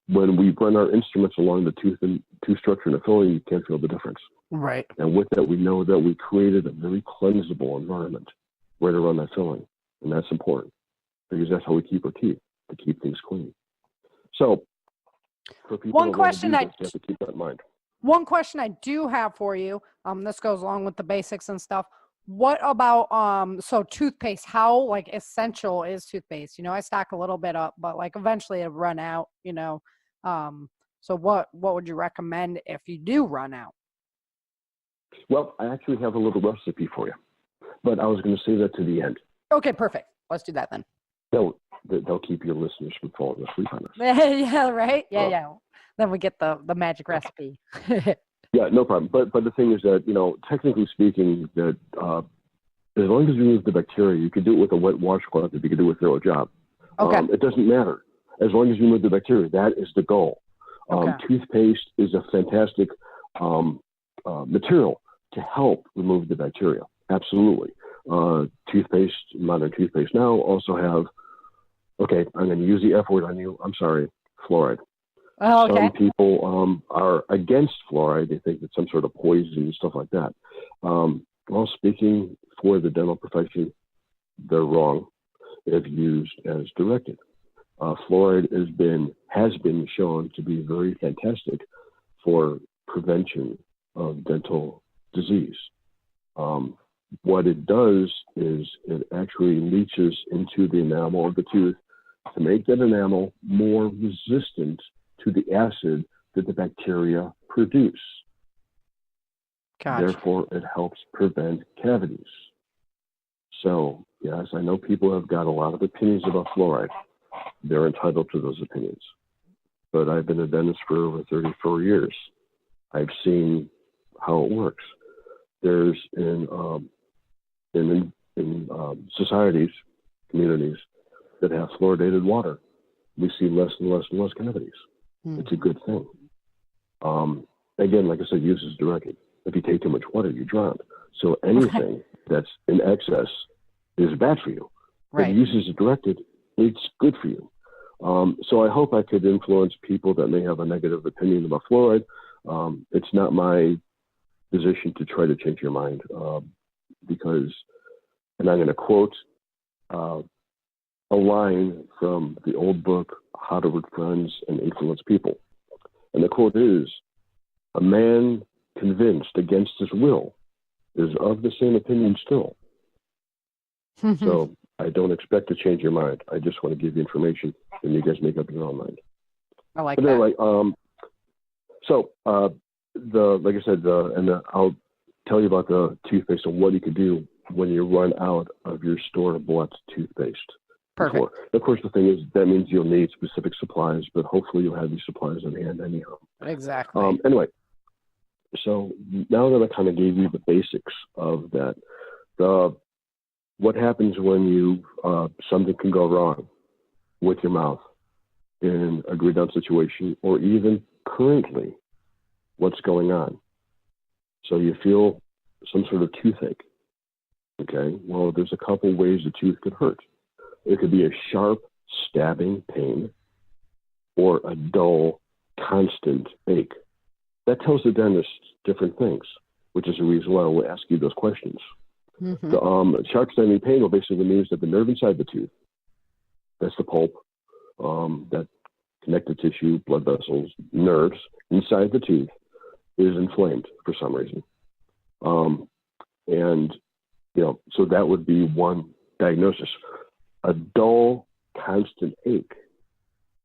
when we run our instruments along the tooth structure and the filling, you can't feel the difference. Right. And with that, we know that we created a very cleansable environment right around that filling. And that's important because that's how we keep our teeth, to keep things clean. So for people One question you have to keep that in mind. One question I do have for you, this goes along with the basics and stuff. What about, so toothpaste, how like essential is toothpaste? You know, I stock a little bit up, but like eventually it'll run out, you know. So what would you recommend if you do run out? Well, I actually have a little recipe for you, but I was going to say that to the end. Okay, perfect. Let's do that then. They'll keep your listeners from falling asleep on us. Yeah, right? Yeah. Then we get the magic recipe. Yeah, no problem. But the thing is that, you know, technically speaking, that as long as you remove the bacteria, you can do it with a wet washcloth if you can do a thorough job. Okay. It doesn't matter. As long as you remove the bacteria, that is the goal. Okay. Toothpaste is a fantastic material to help remove the bacteria. Absolutely. Toothpaste, modern toothpaste now also have, okay, I'm going to use the F word on you. I'm sorry, fluoride. Oh, okay. Some people are against fluoride. They think it's some sort of poison and stuff like that. Well, speaking for the dental profession, they're wrong if used as directed. Fluoride has been shown to be very fantastic for prevention of dental disease. What it does is it actually leaches into the enamel of the tooth to make that enamel more resistant to the acid that the bacteria produce. Gotcha. Therefore, it helps prevent cavities. So, yes, I know people have got a lot of opinions about fluoride. They're entitled to those opinions. But I've been a dentist for over 34 years. I've seen how it works. There's in societies, communities that have fluoridated water, we see less and less and less cavities. It's a good thing. Again, like I said, use as directed. If you take too much water, you drown. So anything that's in excess is bad for you. Right. But use as directed, it's good for you. So I hope I could influence people that may have a negative opinion about fluoride. It's not my position to try to change your mind because, and I'm going to quote a line from the old book, How to Work Friends and Influence People. And the quote is, "A man convinced against his will is of the same opinion still." So I don't expect to change your mind. I just want to give you information and you guys make up your own mind. I like But that. anyway, like I said, I'll tell you about the toothpaste and what you can do when you run out of your store-bought toothpaste. Perfect. Of course, the thing is, that means you'll need specific supplies, but hopefully you'll have these supplies on hand anyhow. Exactly. Anyway, so now that I kind of gave you the basics of that, what happens when you something can go wrong with your mouth in a grid-down situation, or even currently, what's going on? So you feel some sort of toothache. Okay, well, there's a couple ways the tooth could hurt. It could be a sharp, stabbing pain or a dull, constant ache. That tells the dentist different things, which is the reason why I will ask you those questions. The sharp, stabbing pain will basically means that the nerve inside the tooth, that's the pulp, that connective tissue, blood vessels, nerves inside the tooth is inflamed for some reason. So that would be one diagnosis. A dull, constant ache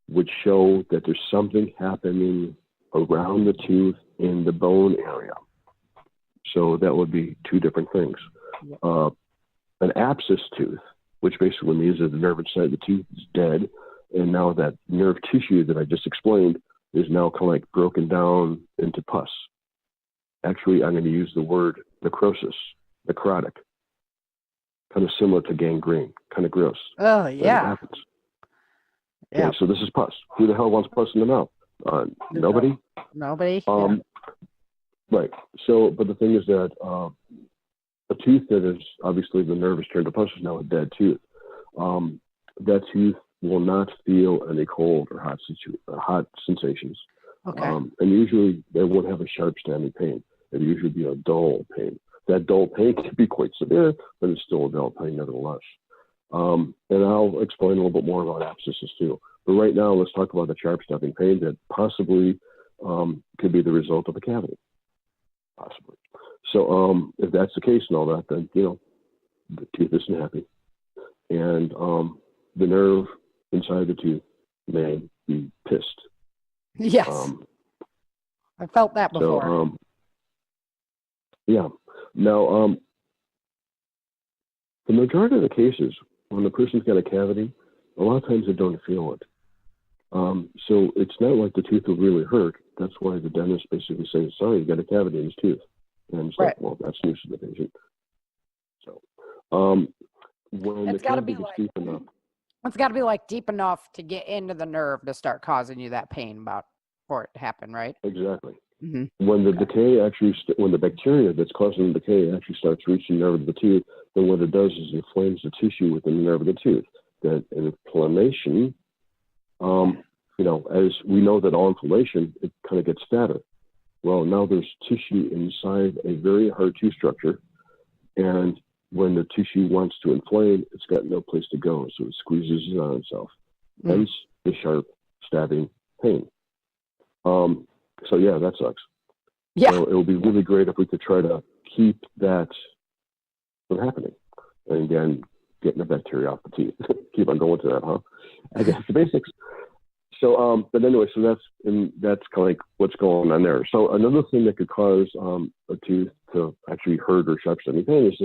would show that there's something happening around the tooth in the bone area. So that would be two different things. An abscess tooth, which basically means that the nerve inside the tooth is dead, and now that nerve tissue that I just explained is now kind of like broken down into pus. Actually, I'm going to use the word necrosis, necrotic, kind of similar to gangrene, kind of gross. Oh, But yeah. it happens. Yeah. Okay, so this is pus. Who the hell wants pus in the mouth? Nobody? Nobody? Right. So, but the thing is that a tooth that is obviously the nerve is turned to pus is now a dead tooth. That tooth will not feel any cold or hot sensations. Okay. And usually they won't have a sharp stabbing pain. It'll usually be a dull pain. That dull pain can be quite severe, but it's still a dull pain nevertheless. And I'll explain a little bit more about abscesses too. But right now, let's talk about the sharp stabbing pain that possibly could be the result of a cavity. Possibly. So if that's the case and all that, then, the tooth isn't happy. And the nerve inside the tooth may be pissed. Yes. I felt that before. So, yeah. Now, the majority of the cases, when the person's got a cavity, a lot of times they don't feel it. So it's not like the tooth will really hurt. That's why the dentist basically says, sorry, you got a cavity in his tooth. And it's like, well, that's news to the patient. So when It's the got to cavity be gets like, deep enough, it's got to be like deep enough to get into the nerve to start causing you that pain about for it to happen, right? exactly. Mm-hmm. When the decay actually, when the bacteria that's causing the decay actually starts reaching the nerve of the tooth, then what it does is it inflames the tissue within the nerve of the tooth. That inflammation, as we know that all inflammation, it kind of gets fatter. Well, now there's tissue inside a very hard tooth structure, and when the tissue wants to inflame, it's got no place to go, so it squeezes it on itself. Hence the sharp stabbing pain. So yeah, that sucks. Yeah. So it would be really great if we could try to keep that from happening. And again, getting the bacteria off the teeth. Keep on going to that, huh? I guess the basics. So, but anyway, so that's kind of like what's going on there. So another thing that could cause a tooth to actually hurt or sharp stabbing pain is,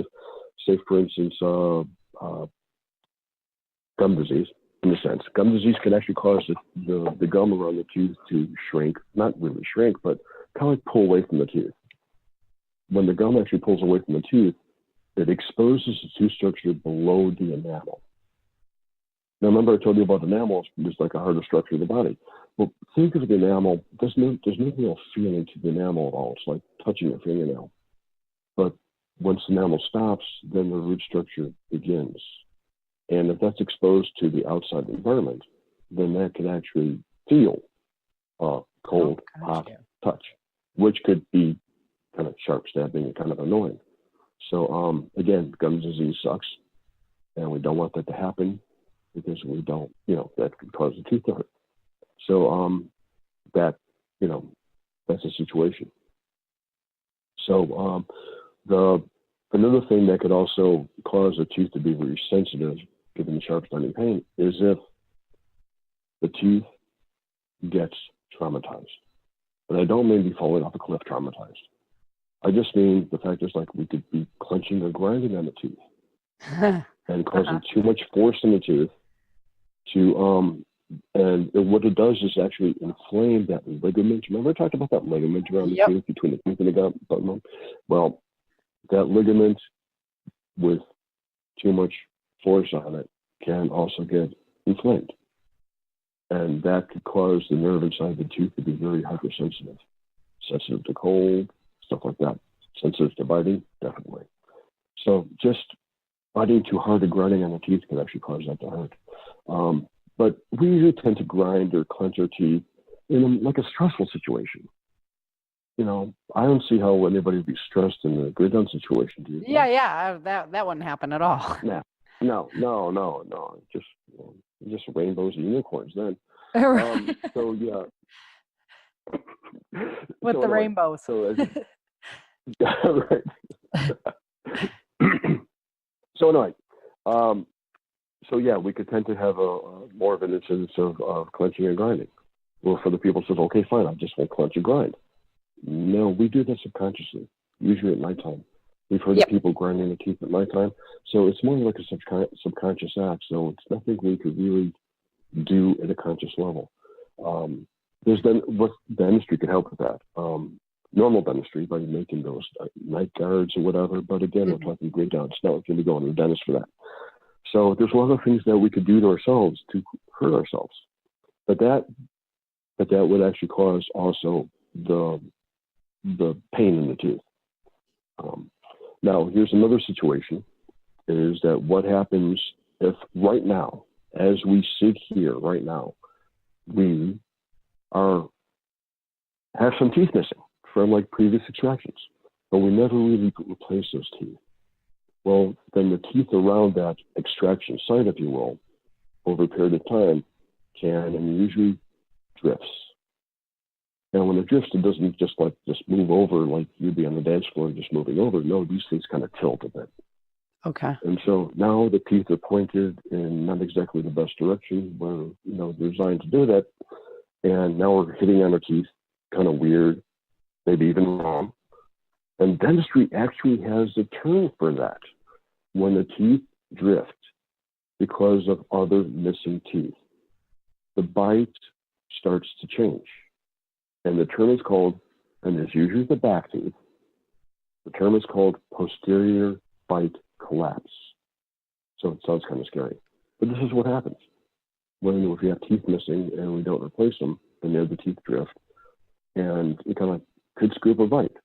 say, for instance, gum disease. In a sense, gum disease can actually cause the gum around the tooth to shrink, not really shrink, but kind of like pull away from the tooth. When the gum actually pulls away from the tooth, it exposes the tooth structure below the enamel. Now, remember I told you about the enamel is like a harder structure of the body. Well, think of the enamel, there's no real feeling to the enamel at all. It's like touching a fingernail. But once the enamel stops, then the root structure begins. And if that's exposed to the outside environment, then that could actually feel cold, hot touch, which could be kind of sharp stabbing and kind of annoying. So again, gum disease sucks, and we don't want that to happen because we don't, that could cause the tooth to hurt. So that, that's the situation. So another thing that could also cause a tooth to be very sensitive, given the sharp stunning pain, is if the tooth gets traumatized. And I don't mean be falling off a cliff traumatized. I just mean the fact is, like, we could be clenching or grinding on the tooth and causing too much force in the tooth to and what it does is actually inflame that ligament. Remember I talked about that ligament around the tooth, between the tooth and the gum bone? Well, that ligament with too much force on it can also get inflamed. And that could cause the nerve inside the tooth to be very hypersensitive, sensitive to cold, stuff like that. Sensitive to biting, definitely. So just biting too hard or grinding on the teeth can actually cause that to hurt. But we usually tend to grind or clench our teeth in like a stressful situation. I don't see how anybody would be stressed in a grid down situation. Do you? Yeah. That wouldn't happen at all. No. Just rainbows and unicorns then. So yeah. With the rainbows. So right. So anyway, so yeah, we could tend to have a more of an incidence of clenching and grinding. Well, for the people who says, okay, fine, I just won't clench and grind. No, we do that subconsciously, usually at nighttime. We've heard of people grinding their teeth at nighttime. So it's more like a subconscious act. So it's nothing we could really do at a conscious level. There's then what dentistry could help with that. Normal dentistry by making those night guards or whatever. But again, we're talking grade down. It's not like you're going to go to the dentist for that. So there's a lot of things that we could do to ourselves to hurt ourselves. But that would actually cause also the pain in the tooth. Now, here's another situation, is that what happens if right now, as we sit here right now, we have some teeth missing from like previous extractions, but we never really replace those teeth. Well, then the teeth around that extraction site, if you will, over a period of time can and usually drifts. And when it drifts, it doesn't just move over like you'd be on the dance floor just moving over. No, these things kind of tilt a bit. Okay. And so now the teeth are pointed in not exactly the best direction where, they're designed to do that. And now we're hitting on our teeth kind of weird, maybe even wrong. And dentistry actually has a term for that. When the teeth drift because of other missing teeth, the bite starts to change. And the term is called, and it's usually the back tooth, the term is called posterior bite collapse. So it sounds kind of scary. But this is what happens. If you have teeth missing and we don't replace them, then the teeth drift. And it kind of could screw up a bite.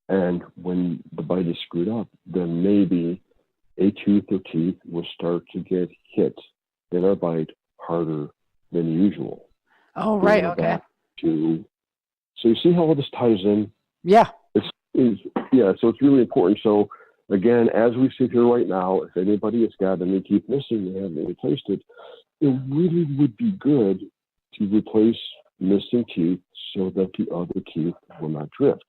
And when the bite is screwed up, then maybe a tooth or teeth will start to get hit in our bite harder than usual. Oh, right. Okay. So you see how all this ties in? Yeah. So it's really important. So again, as we sit here right now, if anybody has got any teeth missing, they haven't replaced it, it really would be good to replace missing teeth so that the other teeth will not drift,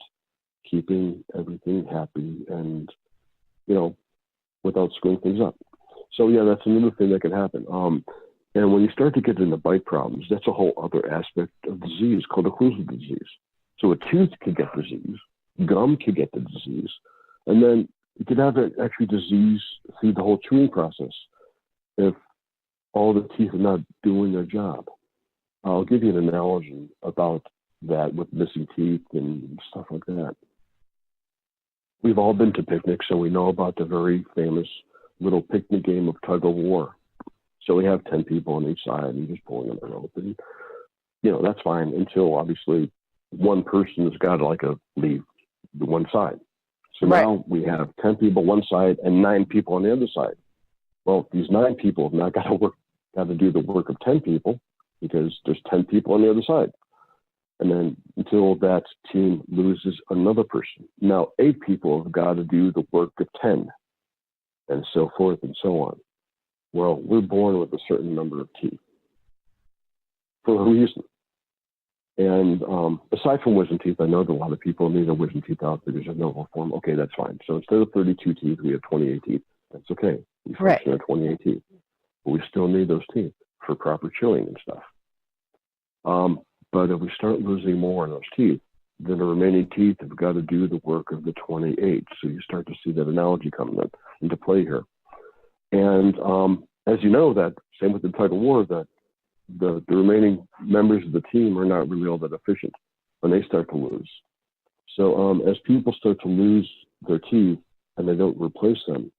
keeping everything happy and, without screwing things up. So yeah, that's another thing that can happen. And when you start to get into bite problems, that's a whole other aspect of disease called occlusal disease. So a tooth could get disease, gum could get the disease, and then you could have actually disease through the whole chewing process if all the teeth are not doing their job. I'll give you an analogy about that with missing teeth and stuff like that. We've all been to picnics, so we know about the very famous little picnic game of tug of war. So we have 10 people on each side and just pulling on the rope. And, that's fine until obviously one person has got to leave the one side. So now we have 10 people one side and 9 people on the other side. Well, these 9 people have not got to do the work of 10 people because there's 10 people on the other side. And then until that team loses another person. Now 8 people have got to do the work of 10, and so forth and so on. Well, we're born with a certain number of teeth for a reason. And aside from wisdom teeth, I know that a lot of people need their wisdom teeth out because there's no form. Okay, that's fine. So instead of 32 teeth, we have 28 teeth. That's okay. We function at 28 teeth. But we still need those teeth for proper chewing and stuff. But if we start losing more on those teeth, then the remaining teeth have got to do the work of the 28. So you start to see that analogy coming into play here. And as you know, that same with the tug of war, that the remaining members of the team are not really all that efficient when they start to lose. So as people start to lose their teeth and they don't replace them,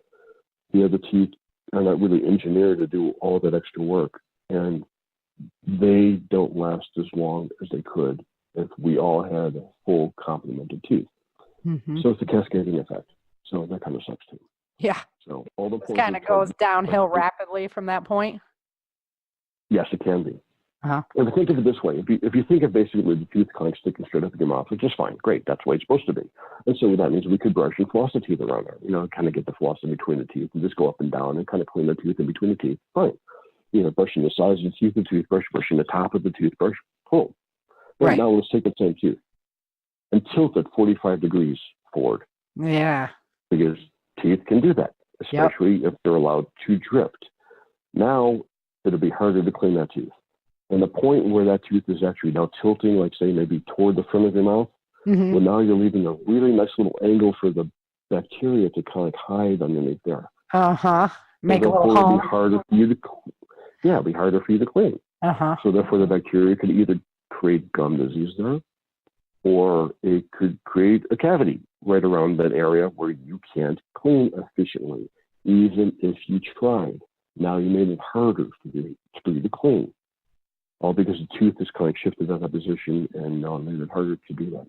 the other teeth are not really engineered to do all that extra work. And they don't last as long as they could if we all had a full complement of teeth. Mm-hmm. So it's a cascading effect. So that kind of sucks too. Yeah. So all the points kind of goes downhill rapidly from that point. Yes, it can be. Uh-huh. And think of it this way: if you think of basically the tooth kind of sticking straight up in your mouth, which is fine, great, that's the way it's supposed to be. And so that means we could brush and floss the teeth around there. Kind of get the floss in between the teeth and just go up and down and kind of clean the tooth in between the teeth. Fine. Brushing the sides of the teeth with the toothbrush, brushing the top of the toothbrush. Boom. Right. Now let's take the same tooth and tilt it 45 degrees forward. Yeah. Because teeth can do that, especially if they're allowed to drift. Now it'll be harder to clean that tooth. And the point where that tooth is actually now tilting, like say maybe toward the front of your mouth, well, now you're leaving a really nice little angle for the bacteria to kind of hide underneath there. Uh-huh. Make so a little hole. It'll be harder for you to it'll be harder for you to clean. Uh-huh. So therefore the bacteria could either create gum disease there, or it could create a cavity right around that area where you can't clean efficiently, even if you tried. Now you made it harder for you to clean. All because the tooth is kind of shifted out of position and now made it harder to do that.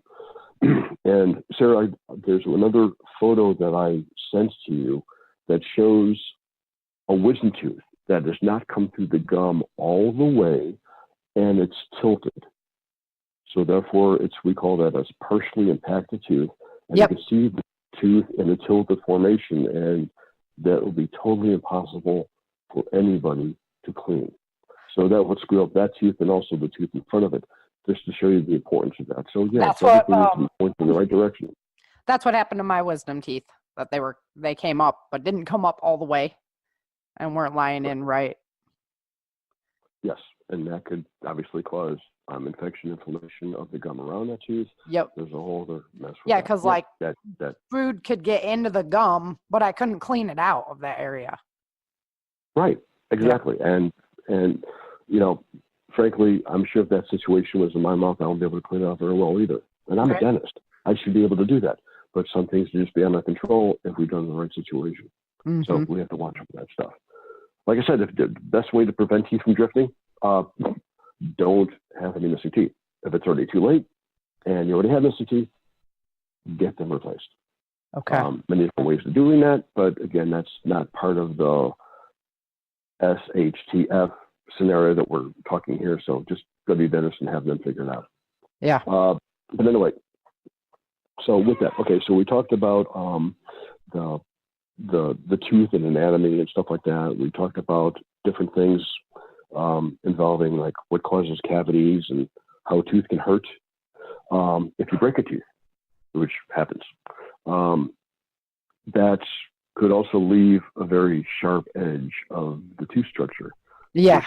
And Sarah, there's another photo that I sent to you that shows a wisdom tooth that does not come through the gum all the way, and it's tilted. So therefore, we call that as partially impacted tooth. And you can see the tooth in a tilted formation, and that will be totally impossible for anybody to clean. So that would screw up that tooth and also the tooth in front of it, just to show you the importance of that. So that's what points in the right direction. That's what happened to my wisdom teeth. That they came up, but didn't come up all the way, and weren't lying in right. Yes, and that could obviously cause infection, inflammation of the gum around that tooth. Yep. There's a whole other mess. Yeah, because that food could get into the gum, but I couldn't clean it out of that area. Right. Exactly. Yeah. And frankly, I'm sure if that situation was in my mouth, I won't be able to clean it out very well either. And I'm a dentist. I should be able to do that. But some things just beyond my control if we've done the right situation. Mm-hmm. So we have to watch for that stuff. Like I said, the best way to prevent teeth from drifting, don't have any missing teeth. If it's already too late and you already have missing teeth, get them replaced. Okay. Many different ways of doing that, but again, that's not part of the SHTF scenario that we're talking here. So just go to your dentist and have them figure it out. Yeah. But anyway, so with that, okay, so we talked about the tooth and anatomy and stuff like that. We talked about different things involving like what causes cavities and how a tooth can hurt if you break a tooth, which happens. That could also leave a very sharp edge of the tooth structure. Yeah.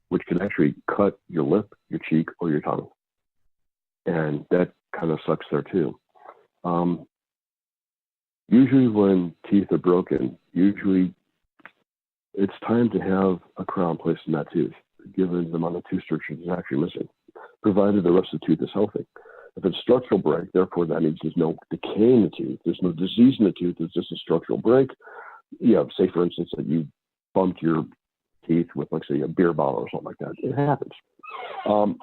Which can actually cut your lip, your cheek, or your tongue. And that kind of sucks there too. Usually when teeth are broken, it's time to have a crown placed in that tooth, given the amount of tooth structure that's actually missing, provided the rest of the tooth is healthy. If it's structural break, therefore that means there's no decay in the tooth, there's no disease in the tooth, it's just a structural break. Say for instance that you bumped your teeth with, like, say, a beer bottle or something like that. It happens.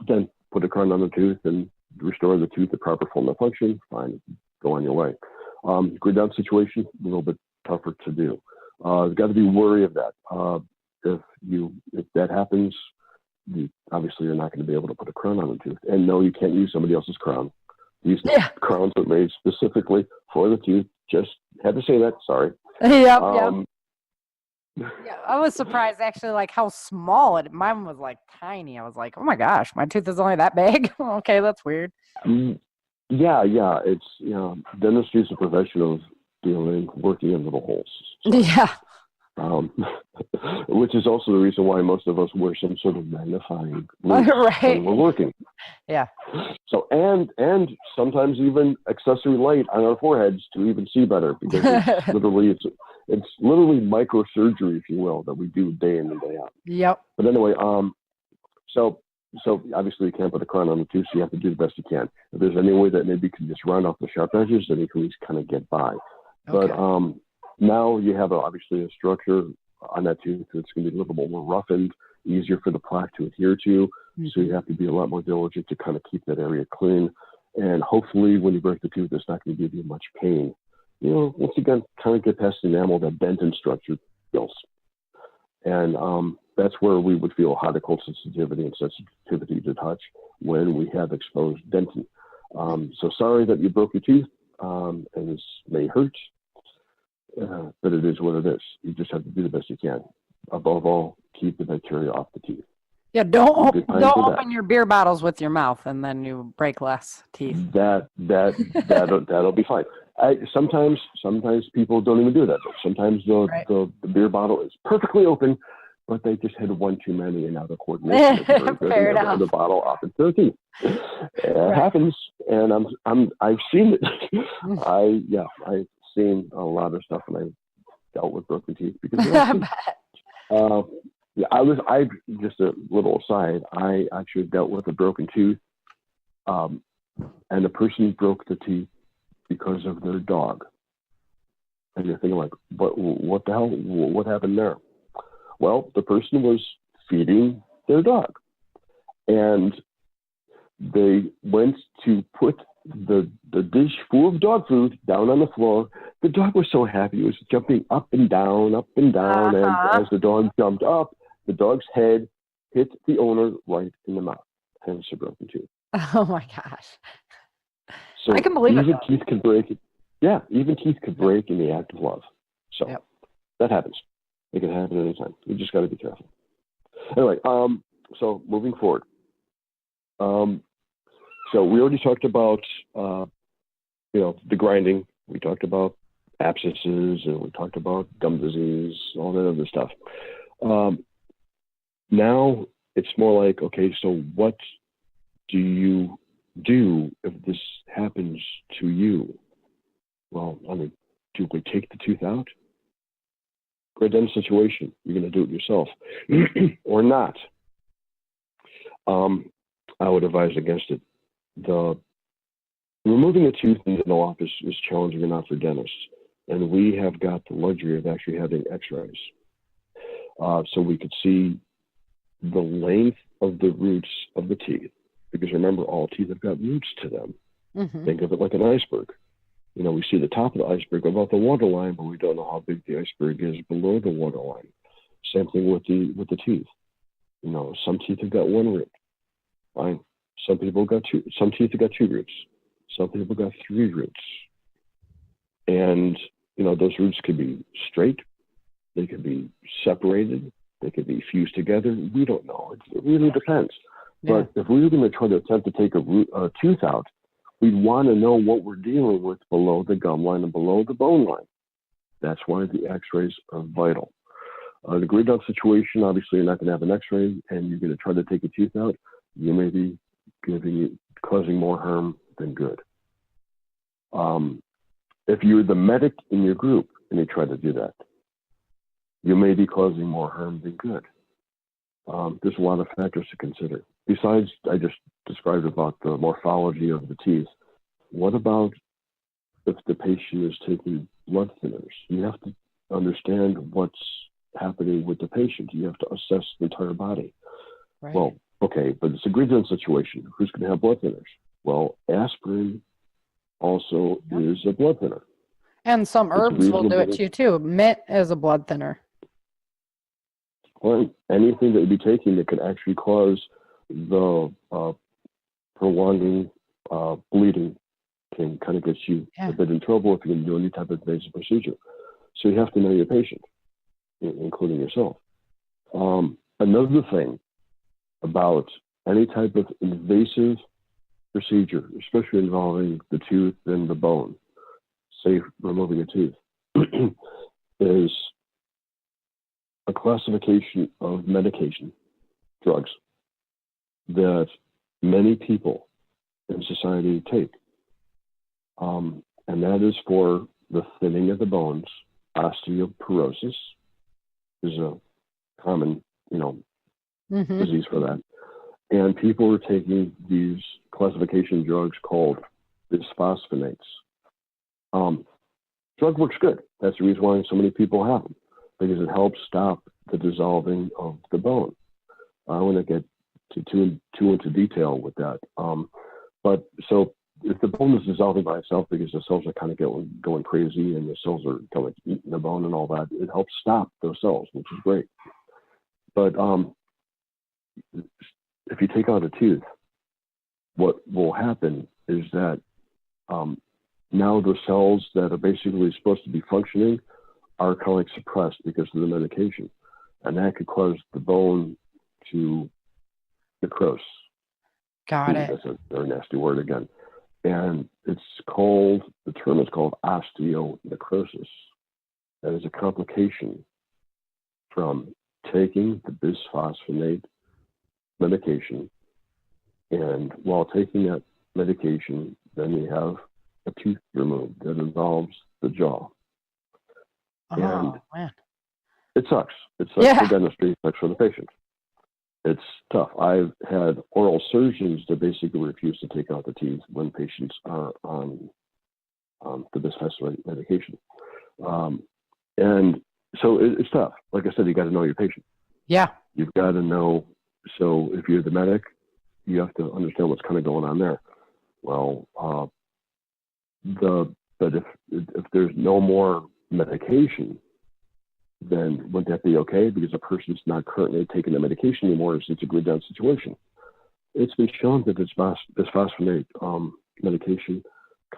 Then put a crown on the tooth and restore the tooth to proper form and function. Fine, go on your way. Grid down situation, a little bit tougher to do. You've got to be wary of that. If that happens, obviously you're not going to be able to put a crown on the tooth. And no, you can't use somebody else's crown. These crowns are made specifically for the tooth. Just had to say that. Sorry. Yep. Yeah, I was surprised actually, like how small it. Mine was like tiny. I was like, oh my gosh, my tooth is only that big. Okay, that's weird. Yeah. It's dentistry is a profession of working in little holes. So, Yeah. Which is also the reason why most of us wear some sort of magnifying lens Right. when we're working. Yeah. So and sometimes even accessory light on our foreheads to even see better, because it's literally microsurgery, if you will, that we do day in and day out. Yep. But anyway, so obviously you can't put a crown on the tooth, so you have to do the best you can. If there's any way that maybe you can just round off the sharp edges, then you can at least kind of get by. Okay. But now you have obviously a structure on that tooth that's going to be a little bit more roughened, easier for the plaque to adhere to. Mm-hmm. So you have to be a lot more diligent to kind of keep that area clean. And hopefully when you break the tooth, it's not going to give you much pain. Once again, kind of get past the enamel, that dentin structure builds. And that's where we would feel hot and cold sensitivity and sensitivity to touch when we have exposed dentin. So sorry that you broke your tooth, and this may hurt. But it is what it is. You just have to do the best you can. Above all, keep the bacteria off the teeth. Yeah, don't open your beer bottles with your mouth, and then you break less teeth. That'll be fine. Sometimes people don't even do that. Sometimes the beer bottle is perfectly open, but they just had one too many, and now the coordination is very good. Fair and enough. The bottle off into their teeth. It happens, and I've seen it. I've seen a lot of stuff, and I've dealt with broken teeth because I just a little aside. I actually dealt with a broken tooth, and the person broke the teeth because of their dog. And you're thinking like, what the hell? What happened there? Well, the person was feeding their dog, and they went to put the dish full of dog food down on the floor. The dog was so happy. He was jumping up and down. And as the dog jumped up, the dog's head hit the owner right in the mouth. Hence a broken tooth. Oh my gosh. So I can believe even it. Teeth could break. Yeah, even teeth could break in the act of love. So that happens. It can happen anytime. You just got to be careful. Anyway, so moving forward. So we already talked about, the grinding. We talked about abscesses, and we talked about gum disease, all that other stuff. Now it's more like, okay, so what do you do if this happens to you? Well, do we take the tooth out? Great dental situation. You're going to do it yourself or not. I would advise against it. Removing a tooth in the dental office is challenging enough for dentists, and we have got the luxury of actually having x-rays. So we could see the length of the roots of the teeth, because remember, all teeth have got roots to them. Mm-hmm. Think of it like an iceberg. We see the top of the iceberg above the waterline, but we don't know how big the iceberg is below the waterline. Same thing with the teeth. Some teeth have got one root. Fine. Some people got two. Some teeth have got two roots. Some people got three roots. And those roots could be straight. They could be separated. They could be fused together. We don't know. It really depends. Yeah. But if we were going to try to attempt to take a tooth out, we'd want to know what we're dealing with below the gum line and below the bone line. That's why the x-rays are vital. The grid out situation, obviously you're not going to have an x-ray and you're going to try to take a tooth out. You may be causing more harm than good. If you're the medic in your group and you try to do that, you may be causing more harm than good. There's a lot of factors to consider. Besides, I just described about the morphology of the teeth. What about if the patient is taking blood thinners? You have to understand what's happening with the patient. You have to assess the entire body. Right. Well, okay, but it's a grid-down situation. Who's going to have blood thinners? Well, aspirin also is a blood thinner. And some herbs will do it to you too. Mint is a blood thinner. Well, anything that you'd be taking that could actually cause the prolonging bleeding can kind of get you a bit in trouble if you're going to do any type of invasive procedure. So you have to know your patient, including yourself. Another thing about any type of invasive procedure, especially involving the tooth and the bone, say removing a tooth, is a classification of medication, drugs, that many people in society take. And that is for the thinning of the bones. Osteoporosis is a common, disease for that. And people are taking these classification drugs called bisphosphonates. Drug works good. That's the reason why so many people have them, because it helps stop the dissolving of the bone. I want to get too into detail with that. But so if the bone is dissolving by itself because the cells are kind of going crazy and the cells are kind of eating the bone and all that, it helps stop those cells, which is great. But if you take out a tooth, what will happen is that now the cells that are basically supposed to be functioning are kind of like suppressed because of the medication. And that could cause the bone to necrose. Got it. That's a very nasty word again. And the term is called osteonecrosis. That is a complication from taking the bisphosphonate medication. And while taking that medication, then you have a tooth removed that involves the jaw. And man. It sucks. It sucks for dentistry. It sucks for the patient. It's tough. I've had oral surgeons that basically refuse to take out the teeth when patients are on the bisphosphonate medication. And so it's tough. Like I said, you got to know your patient. Yeah. You've got to know. So if you're the medic, you have to understand what's kind of going on there. Well, but if there's no more medication, then wouldn't that be okay? Because a person's not currently taking the medication anymore, so it's a grid down situation. It's been shown that this bisphosphonate medication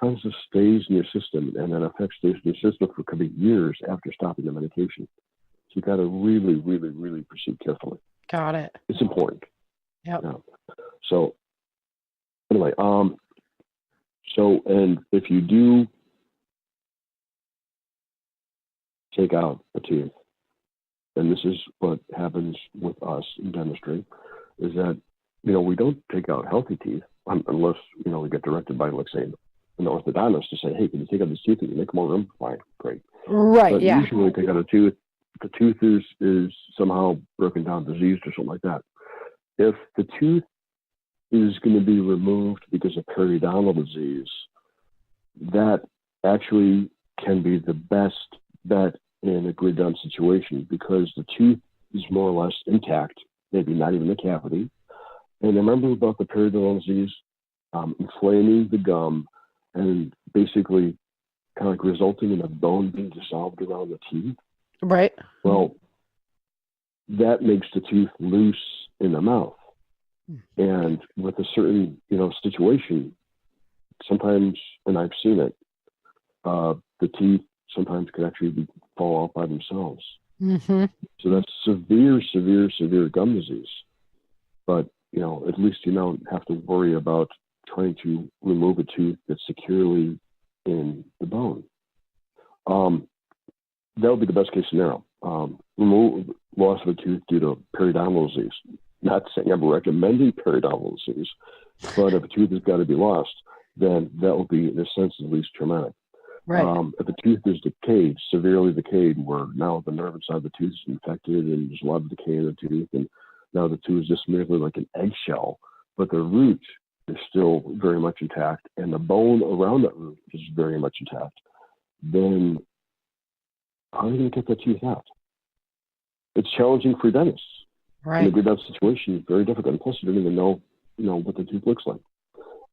kind of stays in your system, and that effect stays in your system for could be years after stopping the medication. So you got to really, really, really proceed carefully. Got it. It's important. Yep. Yeah. So anyway, and if you do take out a tooth, and this is what happens with us in dentistry, is that, we don't take out healthy teeth unless, we get directed by, let's say, an orthodontist to say, hey, can you take out this tooth and you make more room? Fine, great. Right, but usually when we take out a tooth, the tooth is somehow broken down, diseased or something like that. If the tooth is going to be removed because of periodontal disease, that actually can be the best bet in a grid down situation, because the tooth is more or less intact, maybe not even the cavity. And remember about the periodontal disease, inflaming the gum and basically kind of like resulting in a bone being dissolved around the teeth. Right. Well, that makes the tooth loose in the mouth. And with a certain, situation, sometimes, and I've seen it, the teeth sometimes could actually fall out by themselves. Mm-hmm. So that's severe, severe, severe gum disease. But, at least you don't have to worry about trying to remove a tooth that's securely in the bone. That would be the best case scenario. Remove loss of a tooth due to periodontal disease. Not saying I'm recommending periodontal disease, but if a tooth has got to be lost, then that will be, in a sense, at least traumatic. Right. If a tooth is decayed, severely decayed, where now the nerve inside the tooth is infected and there's a lot of decay in the tooth, and now the tooth is just merely like an eggshell, but the root is still very much intact, and the bone around that root is very much intact, then how are you going to get that tooth out? It's challenging for dentists. Right. In a grid down situation, it's very difficult. And plus, you don't even know, what the tooth looks like.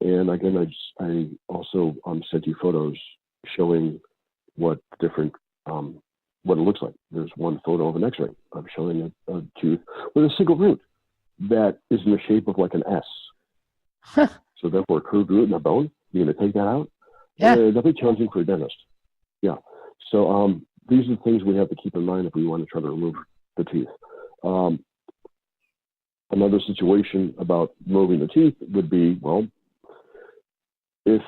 And again, I also sent you photos showing what different what it looks like. There's one photo of an X-ray of showing a tooth with a single root that is in the shape of like an S. So therefore, a curved root in the bone. You're going to take that out. Yeah. That'll be challenging for a dentist. Yeah. So these are the things we have to keep in mind if we want to try to remove the teeth. Another situation about removing the teeth would be, well, if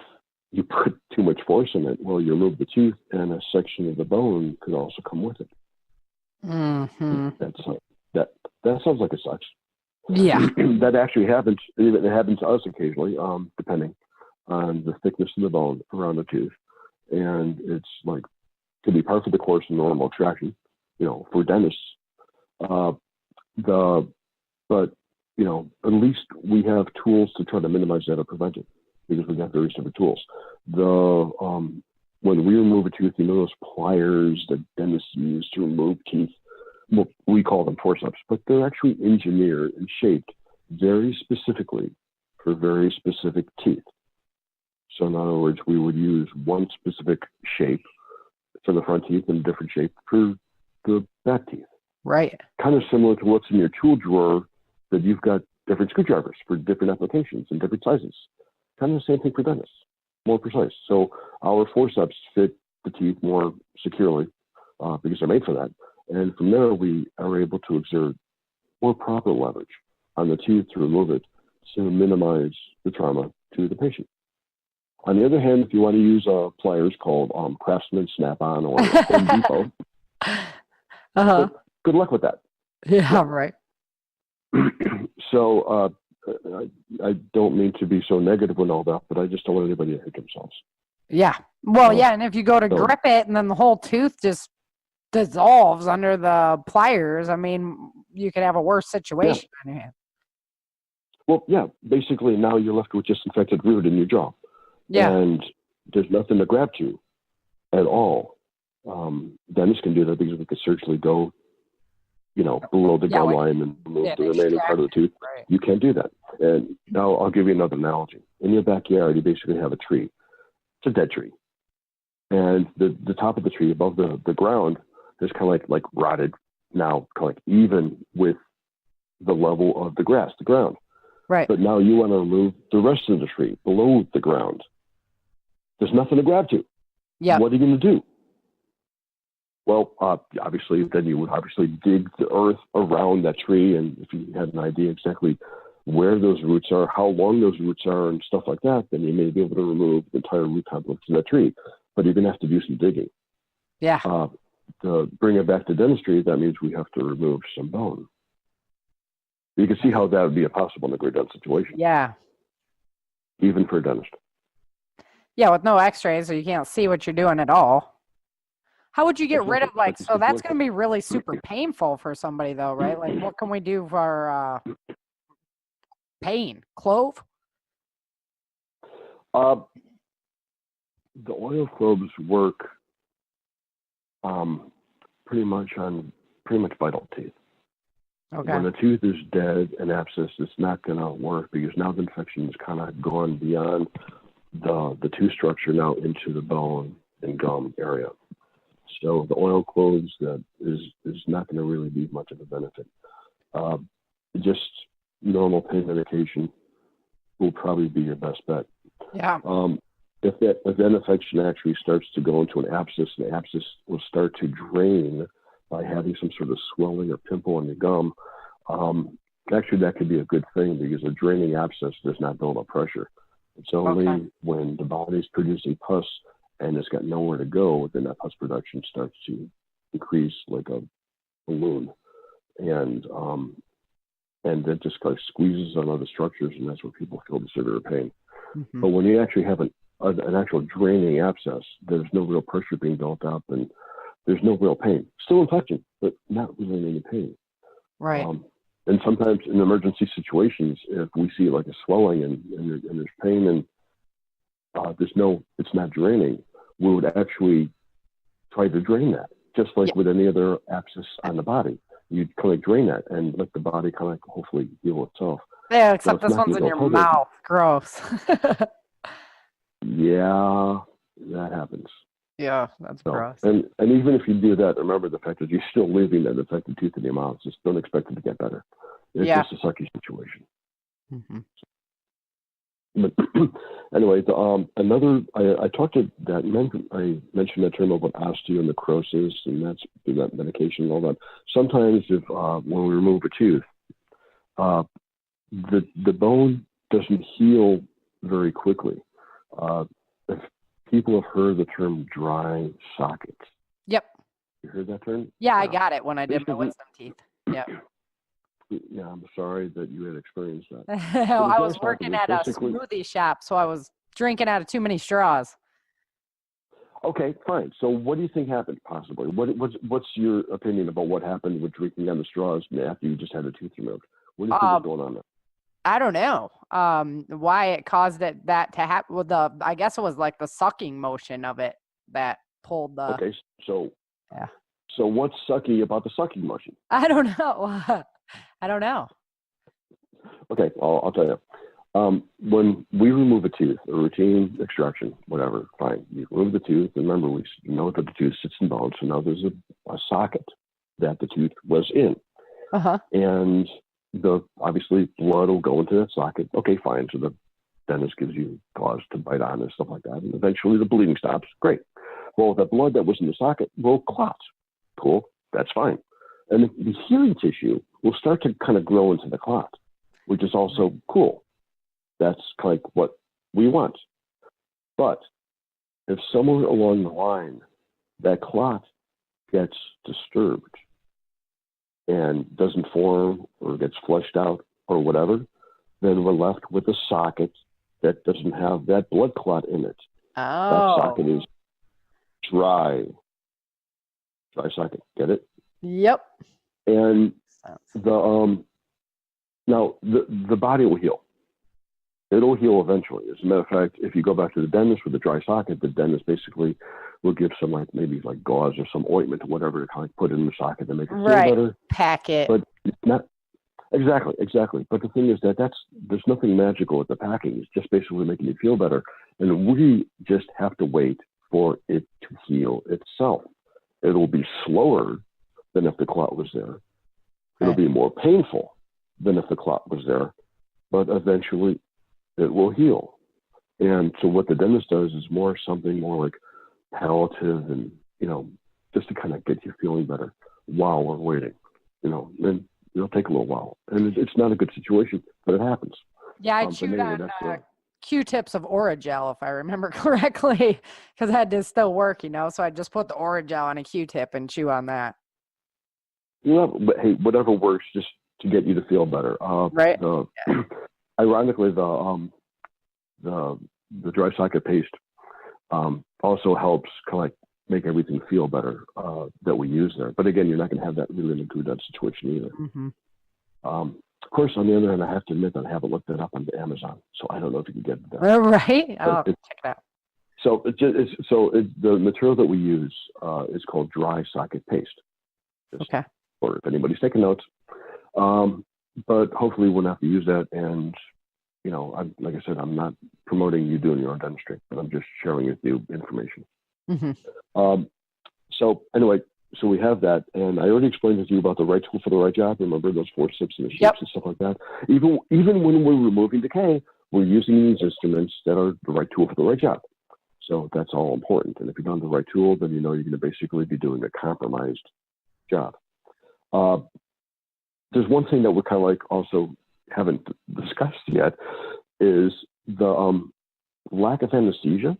you put too much force in it, well, you remove the tooth and a section of the bone could also come with it. Mm-hmm. That sounds like it sucks. Yeah. That actually happens. It happens to us occasionally, depending on the thickness of the bone around the tooth. And it's like, could be part of the course of normal extraction, for dentists. But, at least we have tools to try to minimize that or prevent it, because we got various different tools. When we remove a tooth, those pliers that dentists use to remove teeth, well, we call them forceps, but they're actually engineered and shaped very specifically for very specific teeth. So in other words, we would use one specific shape for the front teeth and a different shape for the back teeth. Right. Kind of similar to what's in your tool drawer, that you've got different screwdrivers for different applications and different sizes. Kind of the same thing for dentists, more precise. So our forceps fit the teeth more securely because they're made for that. And from there, we are able to exert more proper leverage on the teeth to remove it to minimize the trauma to the patient. On the other hand, if you want to use pliers called Craftsman, Snap-on, or Home Depot, good luck with that. Yeah, right. So I don't mean to be so negative and all that, but I just don't want anybody to hurt themselves. Yeah. Well, and if you go to grip it and then the whole tooth just dissolves under the pliers, I mean, you could have a worse situation on your hand. Well, yeah, basically now you're left with just infected root in your jaw. Yeah. And there's nothing to grab to at all. Dentists can do that because we can surgically go, below the gum line and remove the remaining part of the tooth. Right. You can't do that. And now I'll give you another analogy. In your backyard, you basically have a tree. It's a dead tree. And the top of the tree above the ground is kind of like rotted now, kind of like even with the level of the grass, the ground. Right. But now you want to remove the rest of the tree below the ground. There's nothing to grab to. Yeah. What are you going to do? Well, obviously, then you would dig the earth around that tree. And if you had an idea exactly where those roots are, how long those roots are, and stuff like that, then you may be able to remove the entire root complex in that tree. But you're going to have to do some digging. Yeah. To bring it back to dentistry, that means we have to remove some bone. You can see how that would be impossible in a great dental situation. Yeah. Even for a dentist. Yeah, with no x-rays, so you can't see what you're doing at all. How would you get rid of, so that's going to be really super painful for somebody, though, right? Like, what can we do for pain? Clove? The oil cloves work pretty much vital teeth. Okay. When the tooth is dead and abscess, it's not going to work because now the infection has kind of gone beyond the tooth structure now into the bone and gum area. So the oil cloves that is not going to really be much of a benefit. Just normal pain medication will probably be your best bet. Yeah. If that infection actually starts to go into an abscess, the abscess will start to drain by having some sort of swelling or pimple on the gum. Actually, that could be a good thing because a draining abscess does not build up pressure. It's only when the body's producing pus and it's got nowhere to go, then that pus production starts to increase like a balloon. And that just kind of squeezes on other structures, and that's where people feel the severe pain. Mm-hmm. But when you actually have an actual draining abscess, there's no real pressure being built up, and there's no real pain. Still infection, but not really any pain. Right. And sometimes in emergency situations, if we see like a swelling and there's pain and it's not draining, we would actually try to drain that, just like with any other abscess on the body. You'd kind of drain that and let the body kind of hopefully heal itself. Yeah, except this one's in your mouth. Gross. Yeah, that happens. Yeah, that's gross. And even if you do that, remember the fact that you're still leaving that infected tooth in your mouth. Just don't expect it to get better. It's just a sucky situation. Mm-hmm. But anyway, I talked to that. I mentioned that term about osteonecrosis, and that's that medication and all that. Sometimes, if when we remove a tooth, the bone doesn't heal very quickly. If people have heard the term dry sockets. Yep. You heard that term? Yeah, I got it when I did my wisdom teeth. Yep. Yeah, I'm sorry that you had experienced that. I was working at a smoothie shop, so I was drinking out of too many straws. Okay, fine. So what do you think happened, possibly? What's your opinion about what happened with drinking on the straws after you just had a tooth removed? What do you think is going on there? I don't know why it caused that to happen. Well, I guess it was like the sucking motion of it that pulled the... Okay, so... Yeah. So what's sucky about the sucking motion? I don't know. I don't know. Okay, I'll tell you. When we remove a tooth, a routine extraction, whatever, fine. You remove the tooth. Remember, we know that the tooth sits in bone, so now there's a socket that the tooth was in. Uh-huh. And obviously blood will go into that socket. Okay, fine. So the dentist gives you gauze to bite on and stuff like that. And eventually the bleeding stops. Great. Well, the blood that was in the socket will clot. Cool. That's fine. And the healing tissue will start to kind of grow into the clot, which is also cool. That's like what we want. But if somewhere along the line that clot gets disturbed and doesn't form or gets flushed out or whatever, then we're left with a socket that doesn't have that blood clot in it. Oh. That socket is dry socket. Get it? Yep. And now the body will heal. It'll heal eventually. As a matter of fact, if you go back to the dentist with a dry socket, the dentist basically will give some maybe gauze or some ointment or whatever to kind of put it in the socket to make it feel better. Pack it. But it's not exactly. But the thing is there's nothing magical with the packing. It's just basically making you feel better. And we just have to wait for it to heal itself. It'll be slower than if the clot was there. It'll be more painful than if the clot was there, but eventually it will heal. And so what the dentist does is something more like palliative and, just to kind of get you feeling better while we're waiting, and it'll take a little while. And it's not a good situation, but it happens. Yeah, I chewed on Q-tips of Orajel, if I remember correctly, because that did still work, so I just put the Orajel on a Q-tip and chew on that. Yeah, but hey, whatever works just to get you to feel better. Right. Ironically, the dry socket paste also helps kind of make everything feel better that we use there. But again, you're not going to have that really in a good situation either. Mm-hmm. Of course, on the other hand, I have to admit that I haven't looked that up on Amazon, so I don't know if you can get it there. Right. I'll check it out. So the material that we use is called dry socket paste. Okay. Or if anybody's taking notes. But hopefully we'll not have to use that. And, like I said, I'm not promoting you doing your own dentistry, but I'm just sharing with you information. Mm-hmm. So anyway, so we have that. And I already explained to you about the right tool for the right job. Remember those forceps and the shapes and stuff like that. Even when we're removing decay, we're using these instruments that are the right tool for the right job. So that's all important. And if you don't have the right tool, then you're going to basically be doing a compromised job. There's one thing that we're kind of also haven't discussed yet is the lack of anesthesia.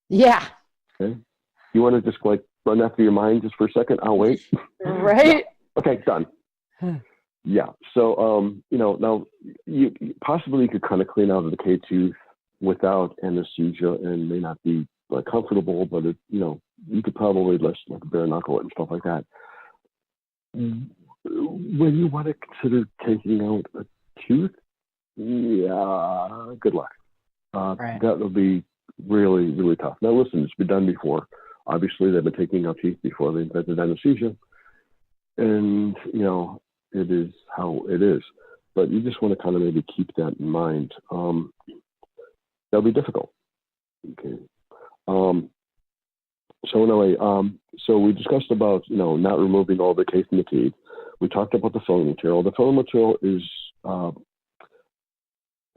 Yeah. Okay. You want to just run that through your mind just for a second? I'll wait. Right. Yeah. Okay, done. Yeah. So, now you possibly could kind of clean out a decayed tooth without anesthesia and may not be comfortable, but you could probably less bare knuckle it and stuff like that. When you want to consider taking out a tooth, good luck. Right. That will be really, really tough. Now, listen, it's been done before. Obviously, they've been taking out teeth before they invented anesthesia. And, it is how it is. But you just want to kind of maybe keep that in mind. That'll be difficult. Okay. So So anyway, so we discussed about, not removing all the decay from the teeth. We talked about the filling material. The filling material is,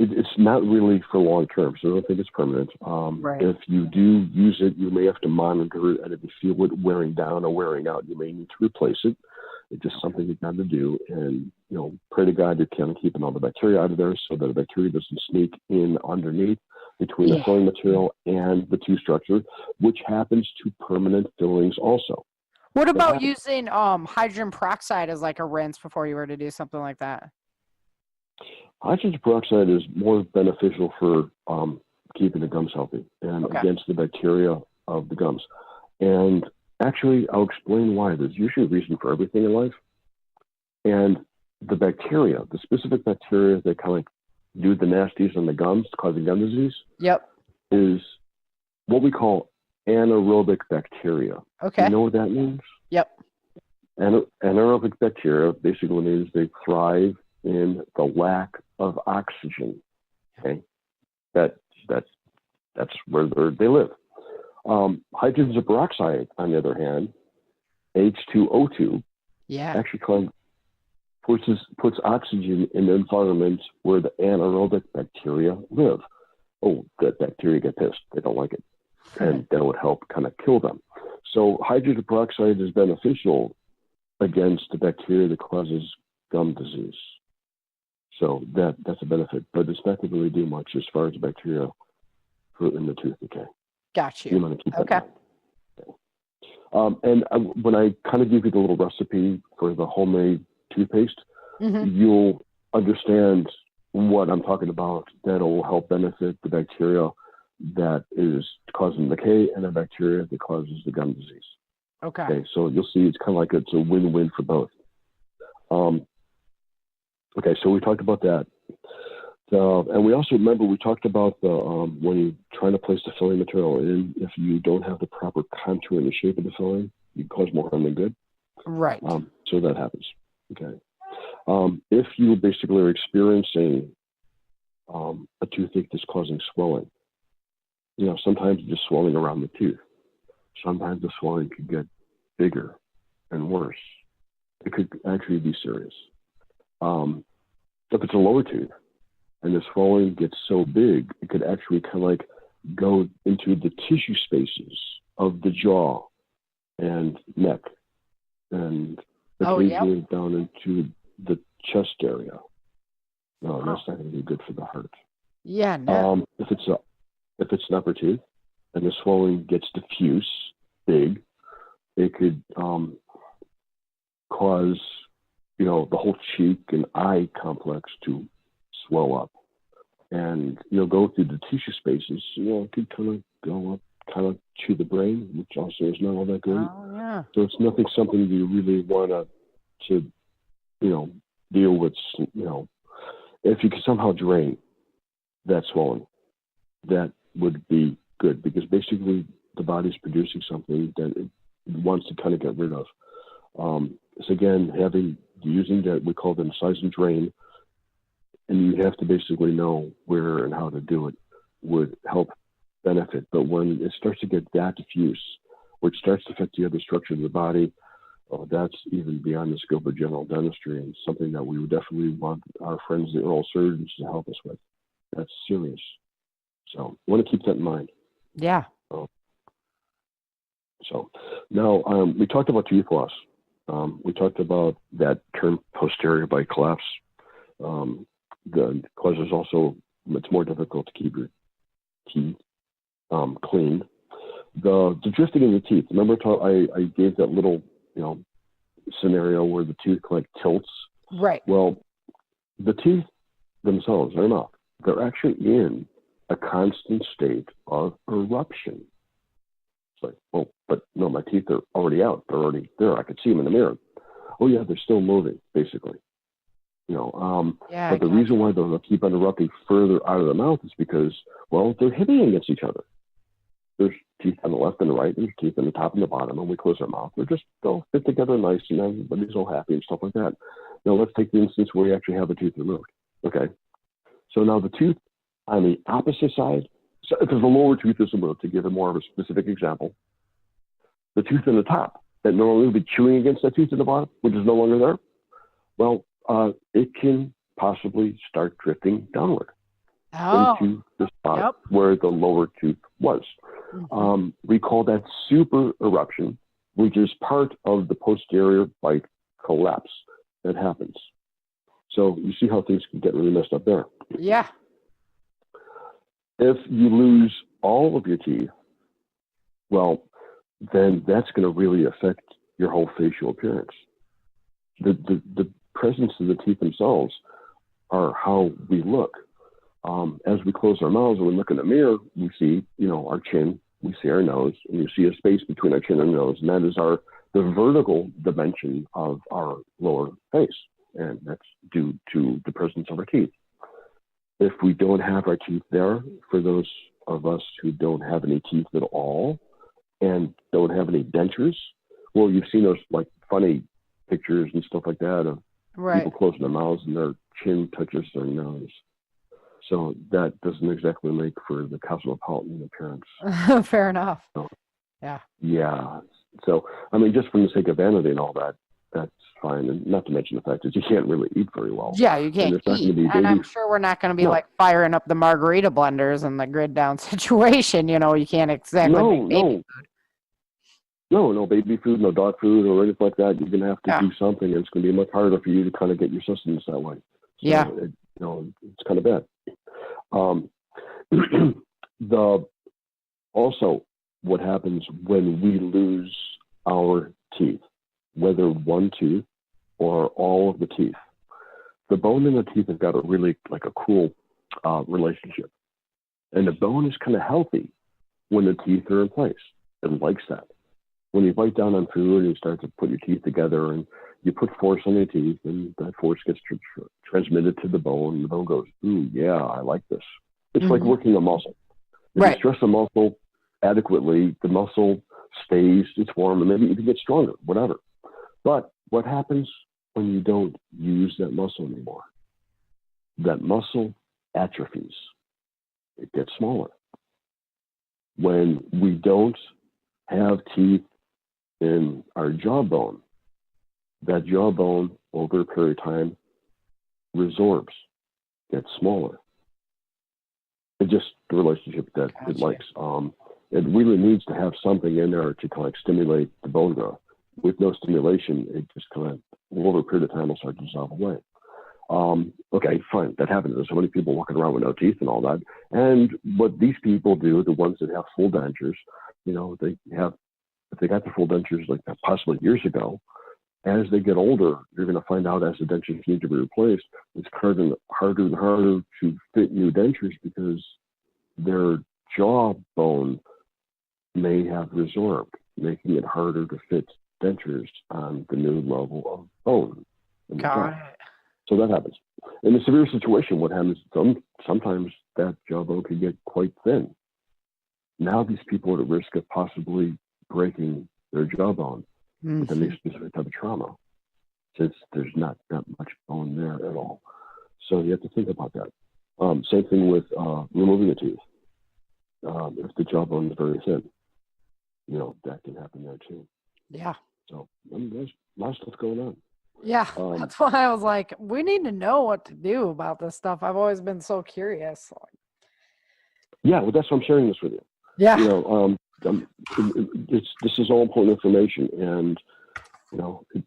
it's not really for long term, so I don't think it's permanent. Right. If you do use it, you may have to monitor it, and if you feel it wearing down or wearing out, you may need to replace it. It's just something you've got to do, and pray to God you're kind of keeping all the bacteria out of there, so that the bacteria doesn't sneak in underneath between the filling material and the tooth structure, which happens to permanent fillings also. What about using hydrogen peroxide as like a rinse before you were to do something like that? Hydrogen peroxide is more beneficial for keeping the gums healthy and against the bacteria of the gums. And actually, I'll explain why. There's usually a reason for everything in life. And the bacteria, the specific bacteria that kind of do the nasties on the gums, causing gum disease, is what we call anaerobic bacteria. Okay. You know what that means? Yep. Anaerobic bacteria basically means they thrive in the lack of oxygen. Okay, that's where they live. Hydrogen peroxide, on the other hand, H2O2, actually puts oxygen in the environment where the anaerobic bacteria live. Oh, that bacteria get pissed. They don't like it. And that would help kind of kill them. So hydrogen peroxide is beneficial against the bacteria that causes gum disease. So that's a benefit, but it's not going to really do much as far as bacteria in the tooth decay. Got you. You want to keep that in mind. And when I kind of give you the little recipe for the homemade toothpaste, you'll understand what I'm talking about. That'll help benefit the bacteria that is causing decay and the bacteria that causes the gum disease. Okay, so you'll see it's kind of like it's a win-win for both. Okay, so we talked about that. And we also remember we talked about the when you're trying to place the filling material in, if you don't have the proper contour and the shape of the filling, you cause more harm than good. Right. So that happens. Okay. If you basically are experiencing a toothache that's causing swelling, sometimes it's just swelling around the tooth. Sometimes the swelling could get bigger and worse. It could actually be serious. If it's a lower tooth and the swelling gets so big, it could actually kind of like go into the tissue spaces of the jaw and neck and occasionally down into the chest area. No, that's not going to be good for the heart. Yeah, no. If it's an upper tooth and the swelling gets diffuse, big, it could cause the whole cheek and eye complex to swell up, and go through the tissue spaces. It could kind of go up, kind of to the brain, which also is not all that great. Oh, yeah. So it's something you really want to deal with. If you could somehow drain that swelling, that would be good, because basically the body's producing something that it wants to kind of get rid of. So again, using that, we call them size and drain, and you have to basically know where and how to do it, would help benefit. But when it starts to get that diffuse, which starts to affect the other structure of the body, that's even beyond the scope of general dentistry, and something that we would definitely want our friends, the oral surgeons, to help us with. That's serious. So I want to keep that in mind. Yeah. So now we talked about tooth loss. We talked about that term posterior bite collapse. Because there's also, it's more difficult to keep your teeth clean. The drifting in the teeth. Remember I gave that little scenario where the tooth tilts. Right. Well, the teeth themselves are not. They're actually in a constant state of eruption. It's like, well, but no, my teeth are already out. They're already there. I could see them in the mirror. Oh yeah, they're still moving, basically. But the reason why they'll keep on erupting further out of the mouth is because, well, they're hitting against each other. There's teeth on the left and the right, and there's teeth on the top and the bottom, and we close our mouth. They'll fit together nice, and everybody's all happy and stuff like that. Now let's take the instance where we actually have a tooth removed. Okay. So now the tooth on the opposite side, so because the lower tooth is removed, to give it more of a specific example, the tooth in the top that normally would be chewing against that tooth in the bottom, which is no longer there, well, it can possibly start drifting downward into the spot where the lower tooth was. We call that super eruption, which is part of the posterior bite collapse that happens. So you see how things can get really messed up there. Yeah. If you lose all of your teeth, well, then that's going to really affect your whole facial appearance. The presence of the teeth themselves are how we look. As we close our mouths and we look in the mirror, we see, our chin, we see our nose, and you see a space between our chin and nose, and that is the vertical dimension of our lower face, and that's due to the presence of our teeth. If we don't have our teeth there, for those of us who don't have any teeth at all and don't have any dentures, well, you've seen those like funny pictures and stuff like that of people closing their mouths and their chin touches their nose. So that doesn't exactly make for the cosmopolitan appearance. Fair enough. So, yeah. Yeah. So, just from the sake of vanity and all that, that's fine. And not to mention the fact that you can't really eat very well. Yeah, you can't eat. And I'm sure we're not going to be like firing up the margarita blenders and the grid down situation. You can't exactly make baby food. No baby food, no dog food or anything like that. You're going to have to do something, and it's going to be much harder for you to kind of get your sustenance that way. So, it's kind of bad. Also, what happens when we lose our teeth, whether one tooth or all of the teeth, the bone and the teeth have got a really like a cool relationship, and the bone is kind of healthy when the teeth are in place. It likes that. When you bite down on food and you start to put your teeth together and you put force on your teeth, and that force gets transmitted to the bone, and the bone goes, ooh, yeah, I like this. It's like working a muscle. If you stress a muscle adequately, the muscle stays, it's warm, and maybe you can get stronger, whatever. But what happens when you don't use that muscle anymore? That muscle atrophies. It gets smaller. When we don't have teeth in our jawbone, that jawbone over a period of time resorbs, gets smaller. It's just the relationship that it likes. It really needs to have something in there to kind of stimulate the bone growth. With no stimulation, it just kind of, over a period of time, will start to dissolve away. Okay, fine, that happens. There's so many people walking around with no teeth and all that. And what these people do, the ones that have full dentures, if they got the full dentures like possibly years ago, as they get older, you're going to find out as the dentures need to be replaced, it's harder and harder to fit new dentures because their jawbone may have resorbed, making it harder to fit dentures on the new level of bone. Got it. So that happens. In a severe situation, what happens, sometimes that jawbone can get quite thin. Now these people are at risk of possibly breaking their jawbone with any specific type of trauma, since there's not that much bone there at all. So you have to think about that. Same thing with removing a tooth. If the jawbone is very thin, that can happen there too. Yeah. So there's a lot of stuff going on. Yeah, that's why I was like, we need to know what to do about this stuff. I've always been so curious. Yeah, well, that's why I'm sharing this with you. Yeah. This is all important information, and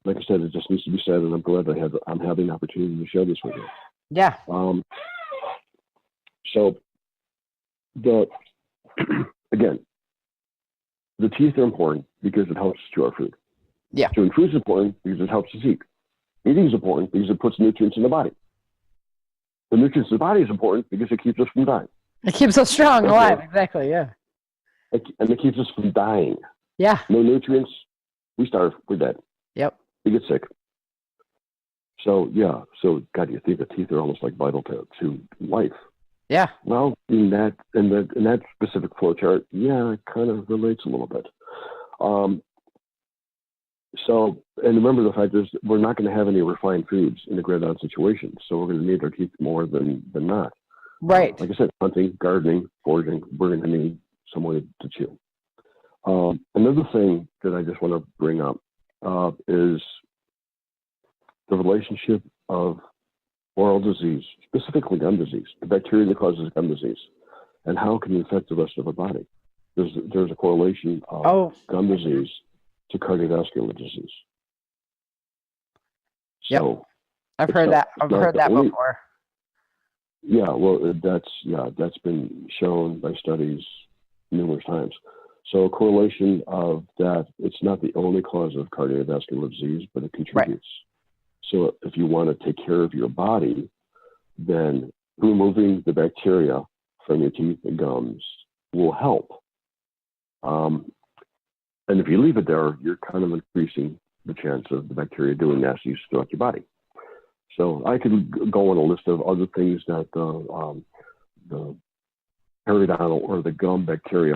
like I said, it just needs to be said, and I'm glad I'm having the opportunity to share this with you. Yeah. So again, the teeth are important because it helps chew our food. Yeah. Chewing food is important because it helps us eat. Eating is important because it puts nutrients in the body. The nutrients in the body is important because it keeps us from dying. It keeps us strong, alive. Exactly. Yeah. And it keeps us from dying. Yeah. No nutrients, we starve, we're dead. Yep. We get sick. So God, you think the teeth are almost like vital to life. Yeah. Well, in that specific flow chart, yeah, it kind of relates a little bit. And remember the fact is we're not going to have any refined foods in the grid-on situation, so we're going to need our teeth more than not. Right. Like I said, hunting, gardening, foraging, we're going to need some way to chew. And Another thing that I just want to bring up is the relationship of oral disease, specifically gum disease, the bacteria that causes gum disease, and how it can affect the rest of our body. There's a correlation of gum disease to cardiovascular disease. Yep. So I've heard that before. Yeah, well, that's been shown by studies numerous times. So a correlation of that, it's not the only cause of cardiovascular disease, but it contributes. Right. So if you want to take care of your body, then removing the bacteria from your teeth and gums will help. And if you leave it there, you're kind of increasing the chance of the bacteria doing nasty throughout your body. So I could go on a list of other things that the periodontal or the gum bacteria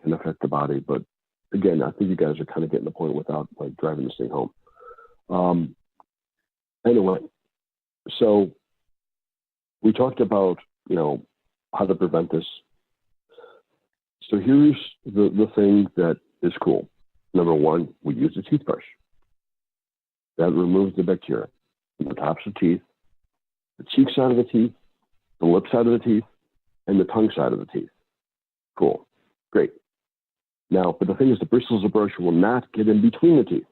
can affect the body. But again, I think you guys are kind of getting the point without like driving this thing home. Anyway, so we talked about, how to prevent this. So here's the thing that is cool. Number one, we use a toothbrush. That removes the bacteria from the tops of teeth, the cheek side of the teeth, the lip side of the teeth, and the tongue side of the teeth. Cool. Great. Now, but the thing is, the bristles of the brush will not get in between the teeth.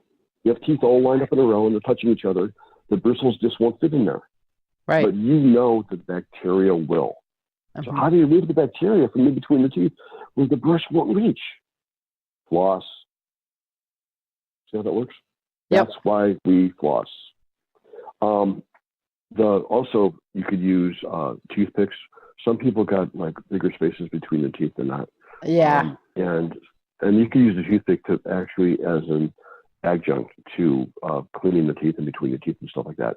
You have teeth all lined up in a row and they're touching each other. The bristles just won't fit in there. Right. But the bacteria will. So how do you remove the bacteria from in between the teeth where the brush won't reach? Floss. See how that works? Yep. That's why we floss. Also, you could use toothpicks. Some people got like bigger spaces between the teeth than that. Yeah. And you can use the toothpick to actually as an adjunct to cleaning the teeth in between the teeth and stuff like that.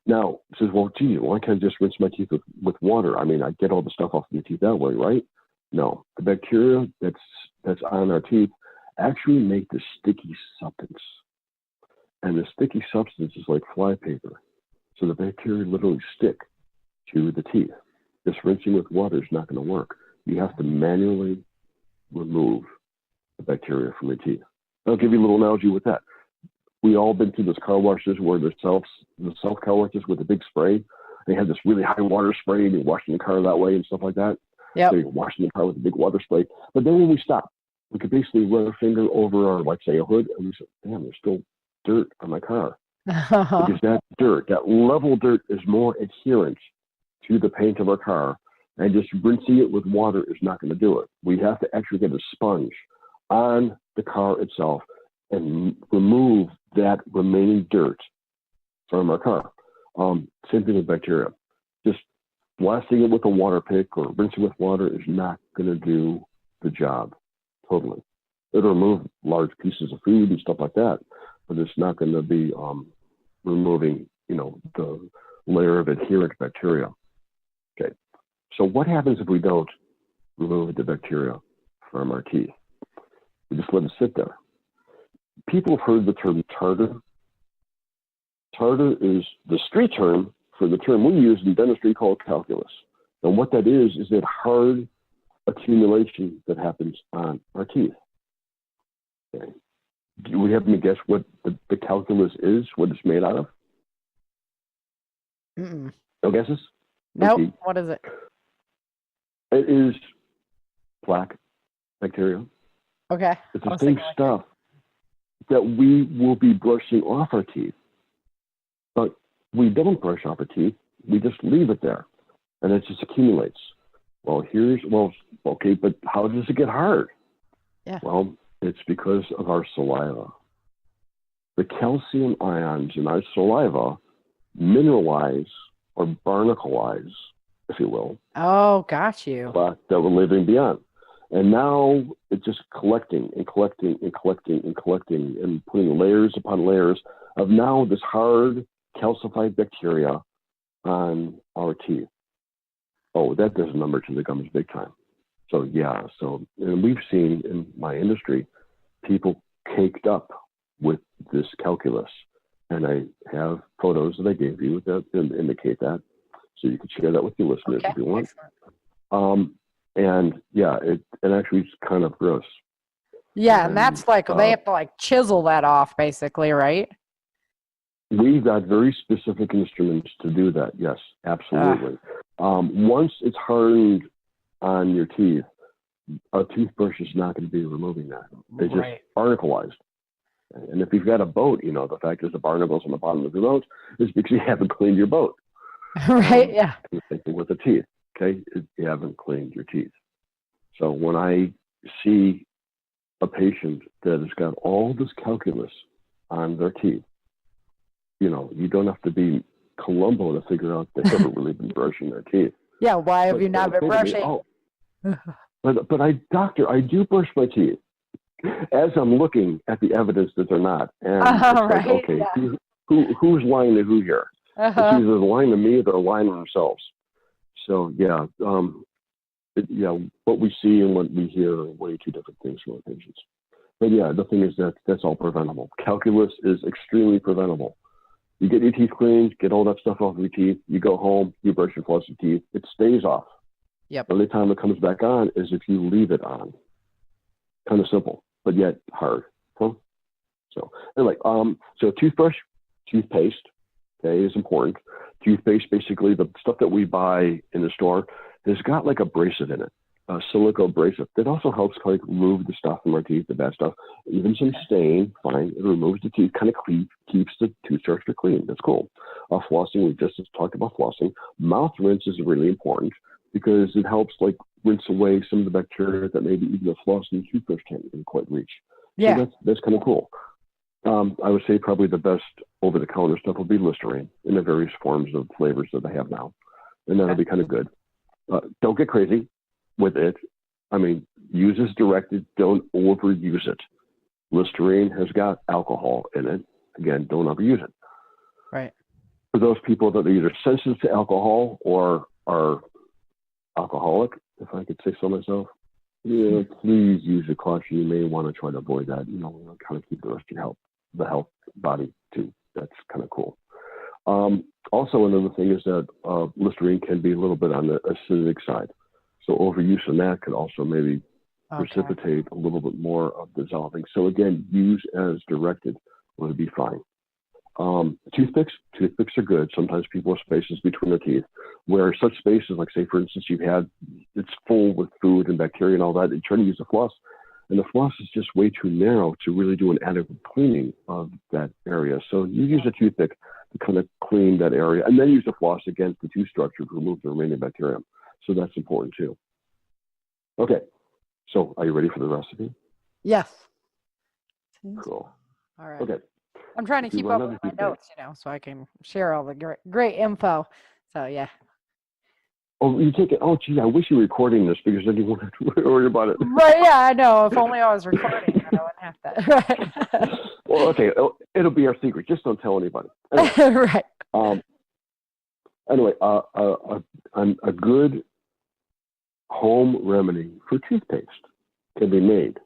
Now, it says, well, gee, why can't I just rinse my teeth with water? I mean, I get all the stuff off the teeth that way, right? No, the bacteria that's on our teeth actually make the sticky substance. And the sticky substance is like flypaper. So the bacteria literally stick to the teeth. Just rinsing with water is not going to work. You have to manually remove the bacteria from the teeth. I'll give you a little analogy with that. We all been through those car washes where the self car washes with a big spray. They had this really high water spray and you're washing the car that way and stuff like that. Yep. So you're washing the car with a big water spray. But then when we stop, we could basically run our finger over our, like say, a hood, and we say, damn, there's still dirt on my car. Because that dirt, that level dirt is more adherent to the paint of our car, and just rinsing it with water is not going to do it. We have to actually get a sponge on the car itself and remove that remaining dirt from our car. Same thing with bacteria. Just blasting it with a water pick or rinsing with water is not going to do the job totally. It'll remove large pieces of food and stuff like that, but it's not going to be removing, the layer of adherent bacteria. Okay. So what happens if we don't remove the bacteria from our teeth? We just let it sit there. People have heard the term tartar. Tartar is the street term for the term we use in dentistry called calculus. And what that is that hard accumulation that happens on our teeth. Okay. Do we have any guess what the calculus is, what it's made out of? Mm-mm. No guesses? Nope. Okay. What is it? It is plaque bacteria. Okay. It's the same stuff that we will be brushing off our teeth. But we don't brush off our teeth. We just leave it there. And it just accumulates. Okay, but how does it get hard? Yeah. Well, it's because of our saliva. The calcium ions in our saliva mineralize or barnacleize, if you will. Oh, got you. Plaque that we're leaving beyond. And now it's just collecting and collecting and collecting and collecting and putting layers upon layers of now this hard calcified bacteria on our teeth. Oh, that does a number to the gums big time. So and we've seen in my industry, people caked up with this calculus. And I have photos that I gave you that indicate that. So you can share that with your listeners if you want. Excellent. It actually is kind of gross. Yeah, and that's like they uh, have to like chisel that off, basically, right? we've got very specific instruments to do that. Yes, absolutely. Once it's hardened on your teeth, a toothbrush is not going to be removing that. It's just Right. barnacleized. And if you've got a boat, the fact is the barnacles on the bottom of your boat is because you haven't cleaned your boat. Right. Yeah. And the same thing with the teeth. Okay, you haven't cleaned your teeth. So when I see a patient that has got all this calculus on their teeth, you don't have to be Columbo to figure out they haven't really been brushing their teeth. Yeah. Why have But you not they been say to me, brushing? but doctor, I do brush my teeth. As I'm looking at the evidence that they're not, and it's like, Right. okay, Yeah. who's lying to who here? It's either lying to me or they're lying to themselves. So yeah, what we see and what we hear are way two different things from our patients. But yeah, the thing is that's all preventable. Calculus is extremely preventable. You get your teeth cleaned, get all that stuff off of your teeth. You go home, you brush and floss your teeth. It stays off. Yep. The only time it comes back on is if you leave it on. Kind of simple, but yet hard. Huh? So anyway, so toothbrush, toothpaste, okay, is important. Toothpaste, basically the stuff that we buy in the store, has got like abrasive in it, a silica abrasive. That also helps like remove the stuff from our teeth, the bad stuff. Even some stain, fine. It removes the teeth, kind of keeps the tooth structure clean. That's cool. Flossing, we just talked about flossing. Mouth rinse is really important because it helps like rinse away some of the bacteria that maybe even the floss and the toothbrush can't even quite reach. Yeah. So that's kind of cool. I would say probably the best over-the-counter stuff will be Listerine in the various forms of flavors that they have now. And that'll be kind of good. Don't get crazy with it. I mean, use as directed. Don't overuse it. Listerine has got alcohol in it. Again, don't overuse it. Right. For those people that are either sensitive to alcohol or are alcoholic, if I could say so myself, please use a caution. You may want to try to avoid that. Kind of keep the rest of your health body too. That's kind of cool. Also, another thing is that Listerine can be a little bit on the acidic side. So overuse in that could also maybe precipitate a little bit more of dissolving. So again, use as directed will be fine. Toothpicks are good. Sometimes people have spaces between their teeth where such spaces, like say for instance, it's full with food and bacteria and all that, and try to use a floss. And the floss is just way too narrow to really do an adequate cleaning of that area. So you use a toothpick to kind of clean that area, and then use the floss against the tooth structure to remove the remaining bacterium. So that's important too. Okay, so are you ready for the recipe? Yes. Cool. All right. Okay. I'm trying to keep up with my notes, so I can share all the great info. So yeah. Oh, you take it. Oh, gee, I wish you were recording this because then you wouldn't have to worry about it. Right, yeah, I know. If only I was recording, then I wouldn't have that. Right. Well, okay, it'll be our secret. Just don't tell anybody. Anyway, Right. Anyway, a good home remedy for toothpaste can be made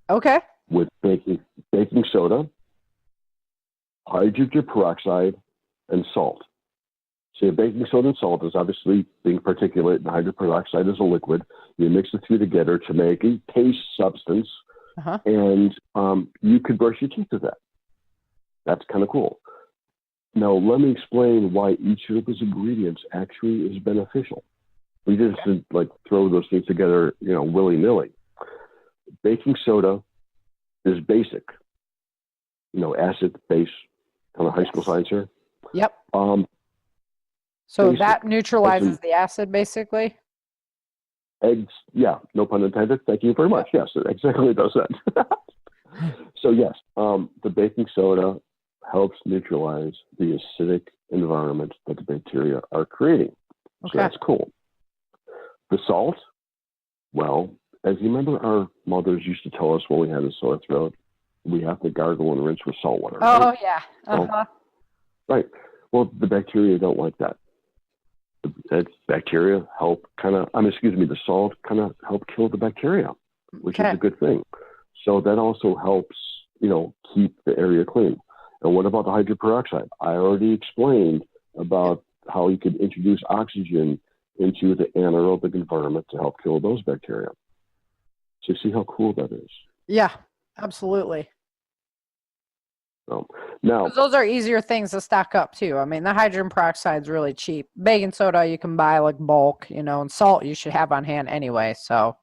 Okay. with baking soda, hydrogen peroxide, and salt. So your baking soda and salt is obviously being particulate, and hydrogen peroxide is a liquid. You mix the two together to make a paste substance, and you could brush your teeth with that. That's kind of cool. Now, let me explain why each of those ingredients actually is beneficial. We just like throw those things together, willy-nilly. Baking soda is basic, acid, base, kind of high school science here. Yep. So basic, that neutralizes the acid, basically? Eggs, yeah, no pun intended. Thank you very much. Yes, it exactly does that. So yes, the baking soda helps neutralize the acidic environment that the bacteria are creating. So that's cool. The salt, well, as you remember, our mothers used to tell us when we had a sore throat, we have to gargle and rinse with salt water. Oh, right? yeah. Right. Well, the bacteria don't like that. The bacteria help the salt kind of help kill the bacteria, which is a good thing. So that also helps, keep the area clean. And what about the hydrogen peroxide? I already explained about how you could introduce oxygen into the anaerobic environment to help kill those bacteria. So see how cool that is. Yeah, absolutely. So, now, 'Cause those are easier things to stock up too. I mean, the hydrogen peroxide is really cheap. Baking soda you can buy like bulk, and salt you should have on hand anyway. So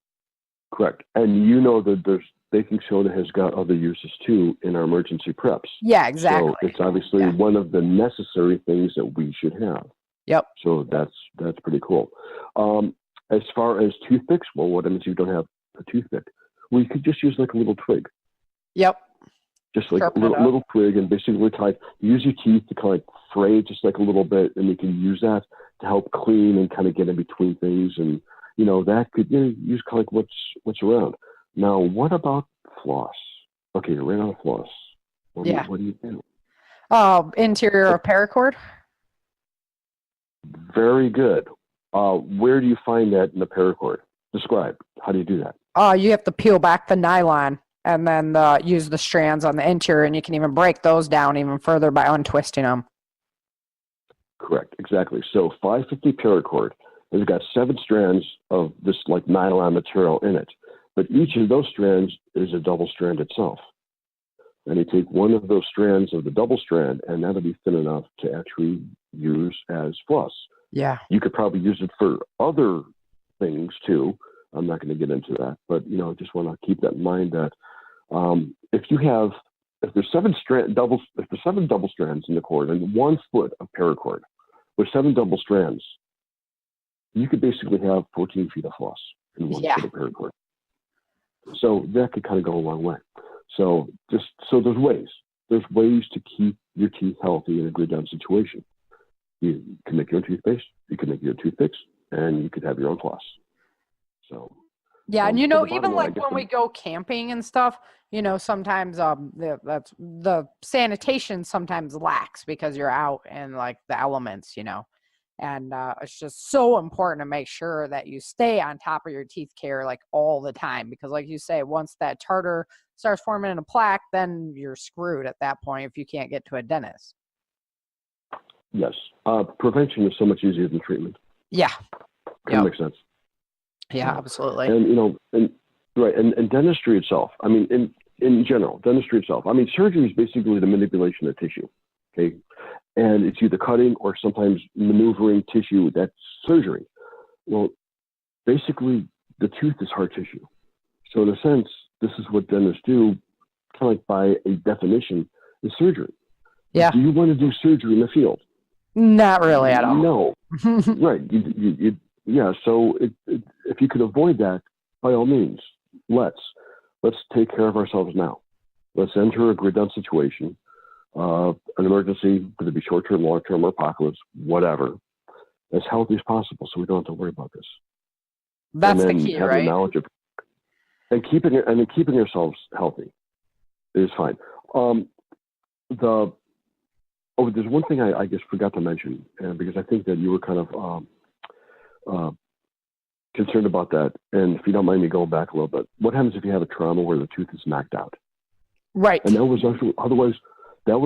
correct. And you know that baking soda has got other uses too in our emergency preps. yeah, exactly. So it's obviously one of the necessary things that we should have. Yep. So that's pretty cool. As far as toothpicks, well, what happens if you don't have a toothpick? Well, you could just use like a little twig. Yep. Just like Sharpen a it up. little twig, and basically use your teeth to kind of like fray just like a little bit, and you can use that to help clean and kind of get in between things, and that could use kind of like what's around. Now, what about floss? Okay, you ran out of floss. What do you do? Interior of paracord. Very good. Where do you find that in the paracord? Describe. How do you do that? You have to peel back the nylon and then use the strands on the interior, and you can even break those down even further by untwisting them. Correct. Exactly. So 550 paracord has got 7 strands of this like nylon material in it, but each of those strands is a double strand itself. And you take one of those strands of the double strand, and that'll be thin enough to actually use as floss. Yeah. You could probably use it for other things too. I'm not going to get into that, but just want to keep that in mind that if there's 7 double strands in the cord and 1 foot of paracord with 7 double strands, you could basically have 14 feet of floss in 1 foot of paracord. So that could kind of go a long way. So there's ways to keep your teeth healthy in a grid down situation. You can make your own toothpaste, you can make your own toothpicks, and you could have your own floss. So yeah, and even like when we go camping and stuff, sometimes the sanitation sometimes lacks because you're out in like the elements, and it's just so important to make sure that you stay on top of your teeth care like all the time, because like you say, once that tartar starts forming in a plaque, then you're screwed at that point if you can't get to a dentist. Yes. Prevention is so much easier than treatment. Yeah. That makes sense. Yeah, absolutely. And dentistry itself, I mean, in general, dentistry itself, I mean, surgery is basically the manipulation of tissue, okay? And it's either cutting or sometimes maneuvering tissue, that's surgery. Well, basically, the tooth is hard tissue. So in a sense, this is what dentists do, kind of like by a definition, is surgery. Yeah. Do you want to do surgery in the field? Not really at all. No. Right. So if you could avoid that, by all means, let's take care of ourselves now. Let's enter a grid down situation, an emergency, could it be short-term, long-term, or apocalypse, whatever, as healthy as possible, so we don't have to worry about this. That's the key, right? Knowledge of, and keeping ourselves healthy is fine. There's one thing I just forgot to mention, because I think that you were kind of concerned about that. And if you don't mind me going back a little bit, what happens if you have a trauma where the tooth is knocked out? Right. And that was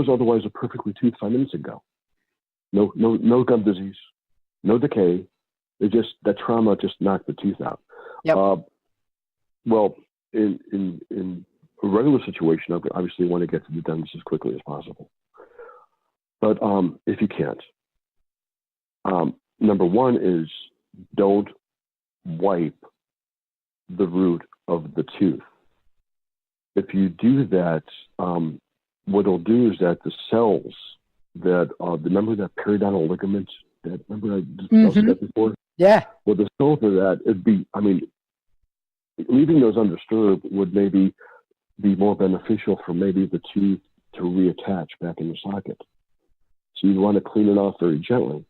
otherwise a perfectly tooth 5 minutes ago. No gum disease, no decay. That trauma just knocked the tooth out. Yep. Well, in a regular situation, I obviously want to get to the dentist as quickly as possible. But if you can't, number one is don't wipe the root of the tooth. If you do that, what it'll do is that the cells that remember that periodontal ligament remember I discussed that before? Yeah. Well, the cells of that, leaving those undisturbed would maybe be more beneficial for maybe the tooth to reattach back in the socket. So you want to clean it off very gently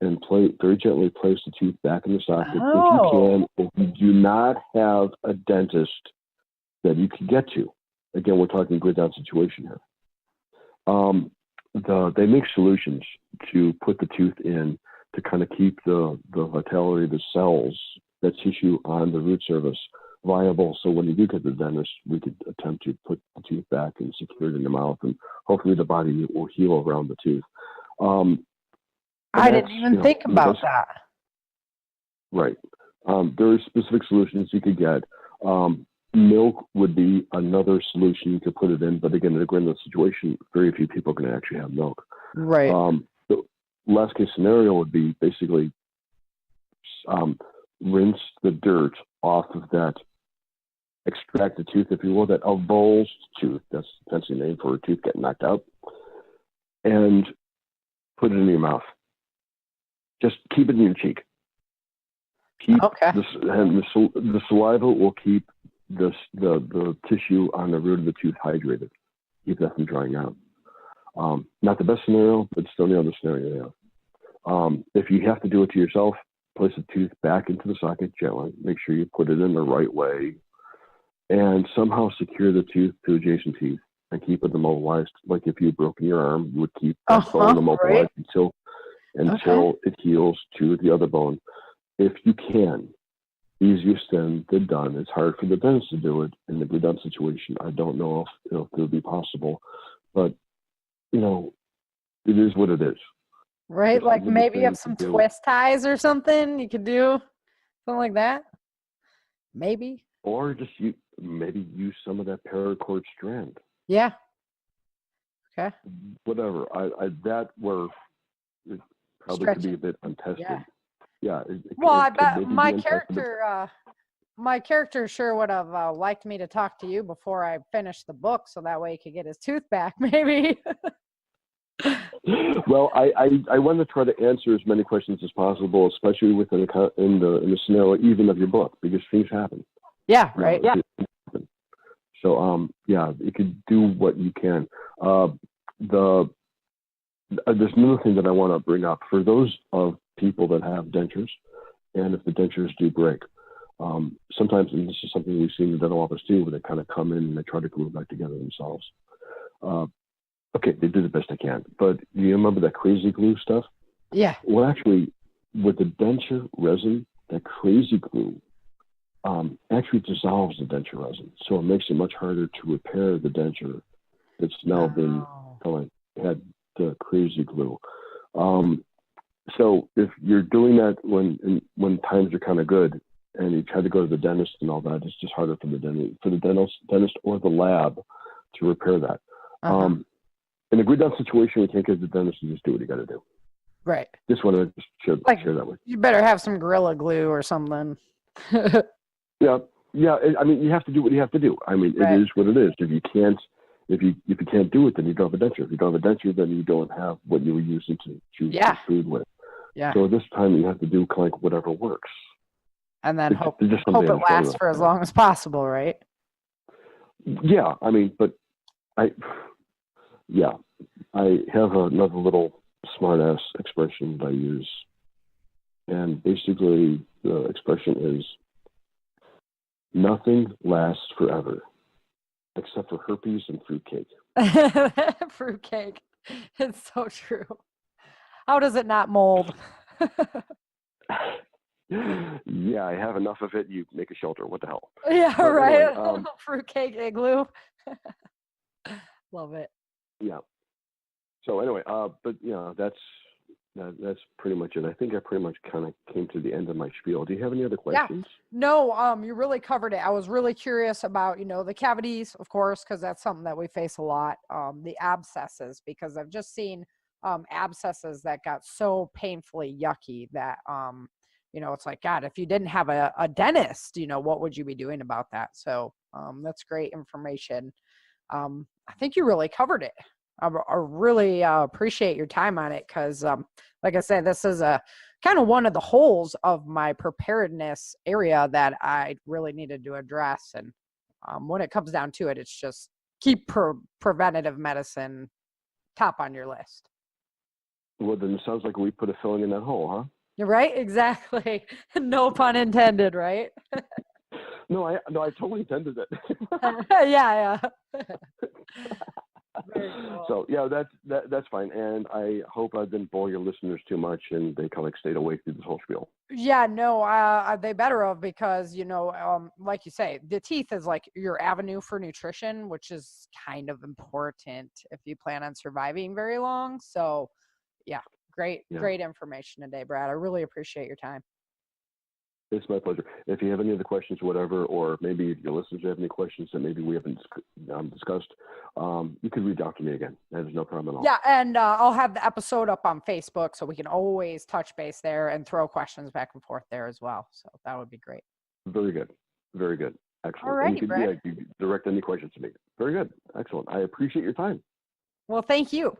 and very gently place the tooth back in the socket if you can. If you do not have a dentist that you can get to, again, we're talking grid down situation here. They make solutions to put the tooth in to kind of keep the vitality of the cells, that tissue on the root surface viable. So when you do get to the dentist, we could attempt to put the tooth back and secure it in the mouth, and hopefully the body will heal around the tooth. I didn't even think about that. Right. There are specific solutions you could get. Milk would be another solution you could put it in, but again, in a granular situation, very few people can actually have milk. Right. The last case scenario would be basically rinse the dirt off of that extracted tooth, if you will, that avulsed tooth. That's a fancy name for a tooth getting knocked out, and put it in your mouth. Just keep it in your cheek. Keep the saliva will keep the tissue on the root of the tooth hydrated. Keep that from drying out. Not the best scenario, but still the other scenario. If you have to do it to yourself, place the tooth back into the socket gently. Make sure you put it in the right way, and somehow secure the tooth to adjacent teeth and keep it immobilized. Like if you'd broken your arm, you would keep that bone immobilized until it heals to the other bone. If you can, easier said than done. It's hard for the dentist to do it in the redundant situation. I don't know if it would be possible, but it is what it is. Right, like maybe you have some twist ties or something. You could do something like that. Maybe. Or just maybe use some of that paracord strand. Yeah. Okay. Whatever. That where it probably could be a bit untested. Yeah. I bet my character sure would have liked me to talk to you before I finished the book, so that way he could get his tooth back, maybe. Well, I want to try to answer as many questions as possible, especially within in the scenario even of your book, because things happen. Yeah. Right. Yeah. So you could do what you can. There's another thing that I want to bring up for those of people that have dentures, and if the dentures do break, sometimes, and this is something we've seen in dental office too, where they kind of come in and they try to glue it back together themselves. Okay, they do the best they can, but you remember that crazy glue stuff? Yeah. Well, actually, with the denture resin, that crazy glue actually dissolves the denture resin, so it makes it much harder to repair the denture that's now been had the crazy glue. So if you're doing that when times are kind of good, and you try to go to the dentist and all that, it's just harder for the dentist or the lab to repair that. In a grid down situation, we can't get the dentist to just do what you got to do. Right. Just want to share that with you. You better have some Gorilla Glue or something. Yeah. I mean, you have to do what you have to do. I mean, It is what it is. If you can't do it, then you don't have a denture. If you don't have a denture, then you don't have what you were using to chew food with. Yeah. So this time you have to do like whatever works. And then hope it lasts for as long as possible, right? Yeah. I mean, but I have another little smart-ass expression that I use. And basically the expression is, nothing lasts forever, except for herpes and fruitcake. Fruitcake. It's so true. How does it not mold? Yeah, I have enough of it. You make a shelter. What the hell? Yeah, but right. Anyway, fruitcake igloo. Love it. Yeah. So anyway, but that's pretty much it. I think I pretty much kind of came to the end of my spiel. Do you have any other questions? Yeah. No, you really covered it. I was really curious about, the cavities, of course, because that's something that we face a lot. The abscesses, because I've just seen abscesses that got so painfully yucky that, it's like, God, if you didn't have a dentist, what would you be doing about that? So that's great information. I think you really covered it. I really appreciate your time on it because, like I said, this is a kind of one of the holes of my preparedness area that I really needed to address. And when it comes down to it, it's just keep preventative medicine top on your list. Well, then it sounds like we put a filling in that hole, huh? You're right. Exactly. No pun intended, right? No, I totally intended it. Yeah. Cool. So yeah, that's fine, and I hope I didn't bore your listeners too much, and they kind of stayed awake through this whole spiel. Yeah, no, they better have because like you say, the teeth is like your avenue for nutrition, which is kind of important if you plan on surviving very long. So, yeah, great information today, Brad. I really appreciate your time. It's my pleasure. If you have any other questions or whatever, or maybe your listeners have any questions that maybe we haven't discussed, you can reach out to me again. There's no problem at all. Yeah, and I'll have the episode up on Facebook, so we can always touch base there and throw questions back and forth there as well. So that would be great. Very good. Very good. Excellent. All right, you can direct any questions to me. Very good. Excellent. I appreciate your time. Well, thank you.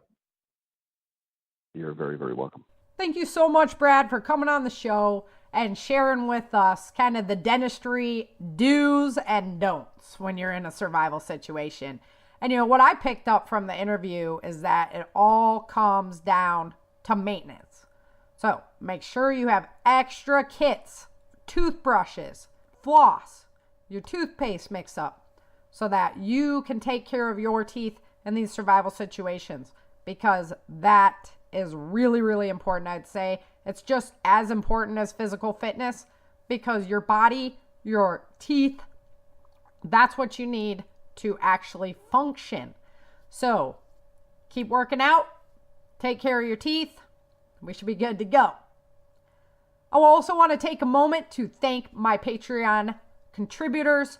You're very, very welcome. Thank you so much, Brad, for coming on the show and sharing with us kind of the dentistry do's and don'ts when you're in a survival situation. And, you know, what I picked up from the interview is that it all comes down to maintenance. So make sure you have extra kits, toothbrushes, floss, your toothpaste mix up, so that you can take care of your teeth in these survival situations, because that is really, really important. I'd say it's just as important as physical fitness, because your body, your teeth, that's what you need to actually function. So keep working out, take care of your teeth. We should be good to go. I also want to take a moment to thank my Patreon contributors.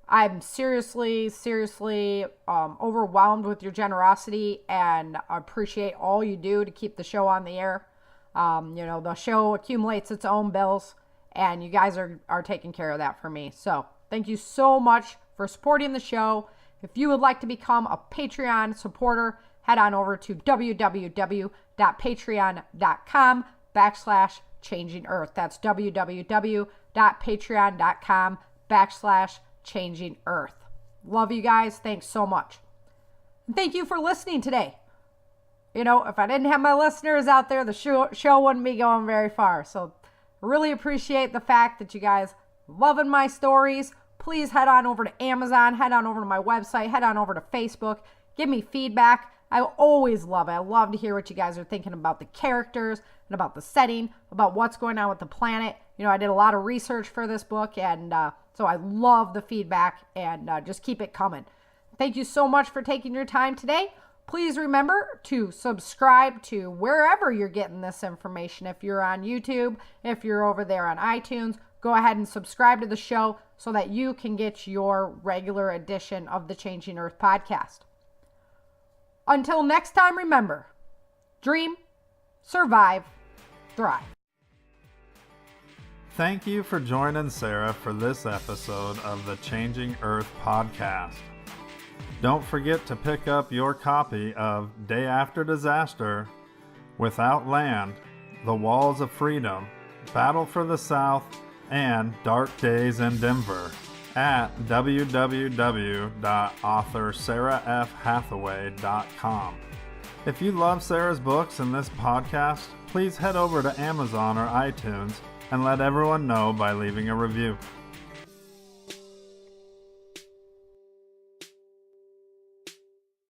I'm seriously overwhelmed with your generosity, and I appreciate all you do to keep the show on the air. You know, the show accumulates its own bills, and you guys are taking care of that for me. So thank you so much for supporting the show. If you would like to become a Patreon supporter, head on over to www.patreon.com/Changing Earth. That's www.patreon.com/Changing Earth. Love you guys. Thanks so much. And thank you for listening today. You know, if I didn't have my listeners out there, the show wouldn't be going very far. So I really appreciate the fact that you guys loving my stories. Please head on over to Amazon, head on over to my website, head on over to Facebook. Give me feedback. I always love it. I love to hear what you guys are thinking about the characters and about the setting, about what's going on with the planet. You know, I did a lot of research for this book, and so I love the feedback, and just keep it coming. Thank you so much for taking your time today. Please remember to subscribe to wherever you're getting this information. If you're on YouTube, if you're over there on iTunes, go ahead and subscribe to the show so that you can get your regular edition of the Changing Earth podcast. Until next time, remember, dream, survive, thrive. Thank you for joining Sara for this episode of the Changing Earth podcast. Don't forget to pick up your copy of Day After Disaster, Without Land, The Walls of Freedom, Battle for the South, and Dark Days in Denver at www.author.sarafhathaway.com. If you love Sara's books and this podcast, please head over to Amazon or iTunes and let everyone know by leaving a review.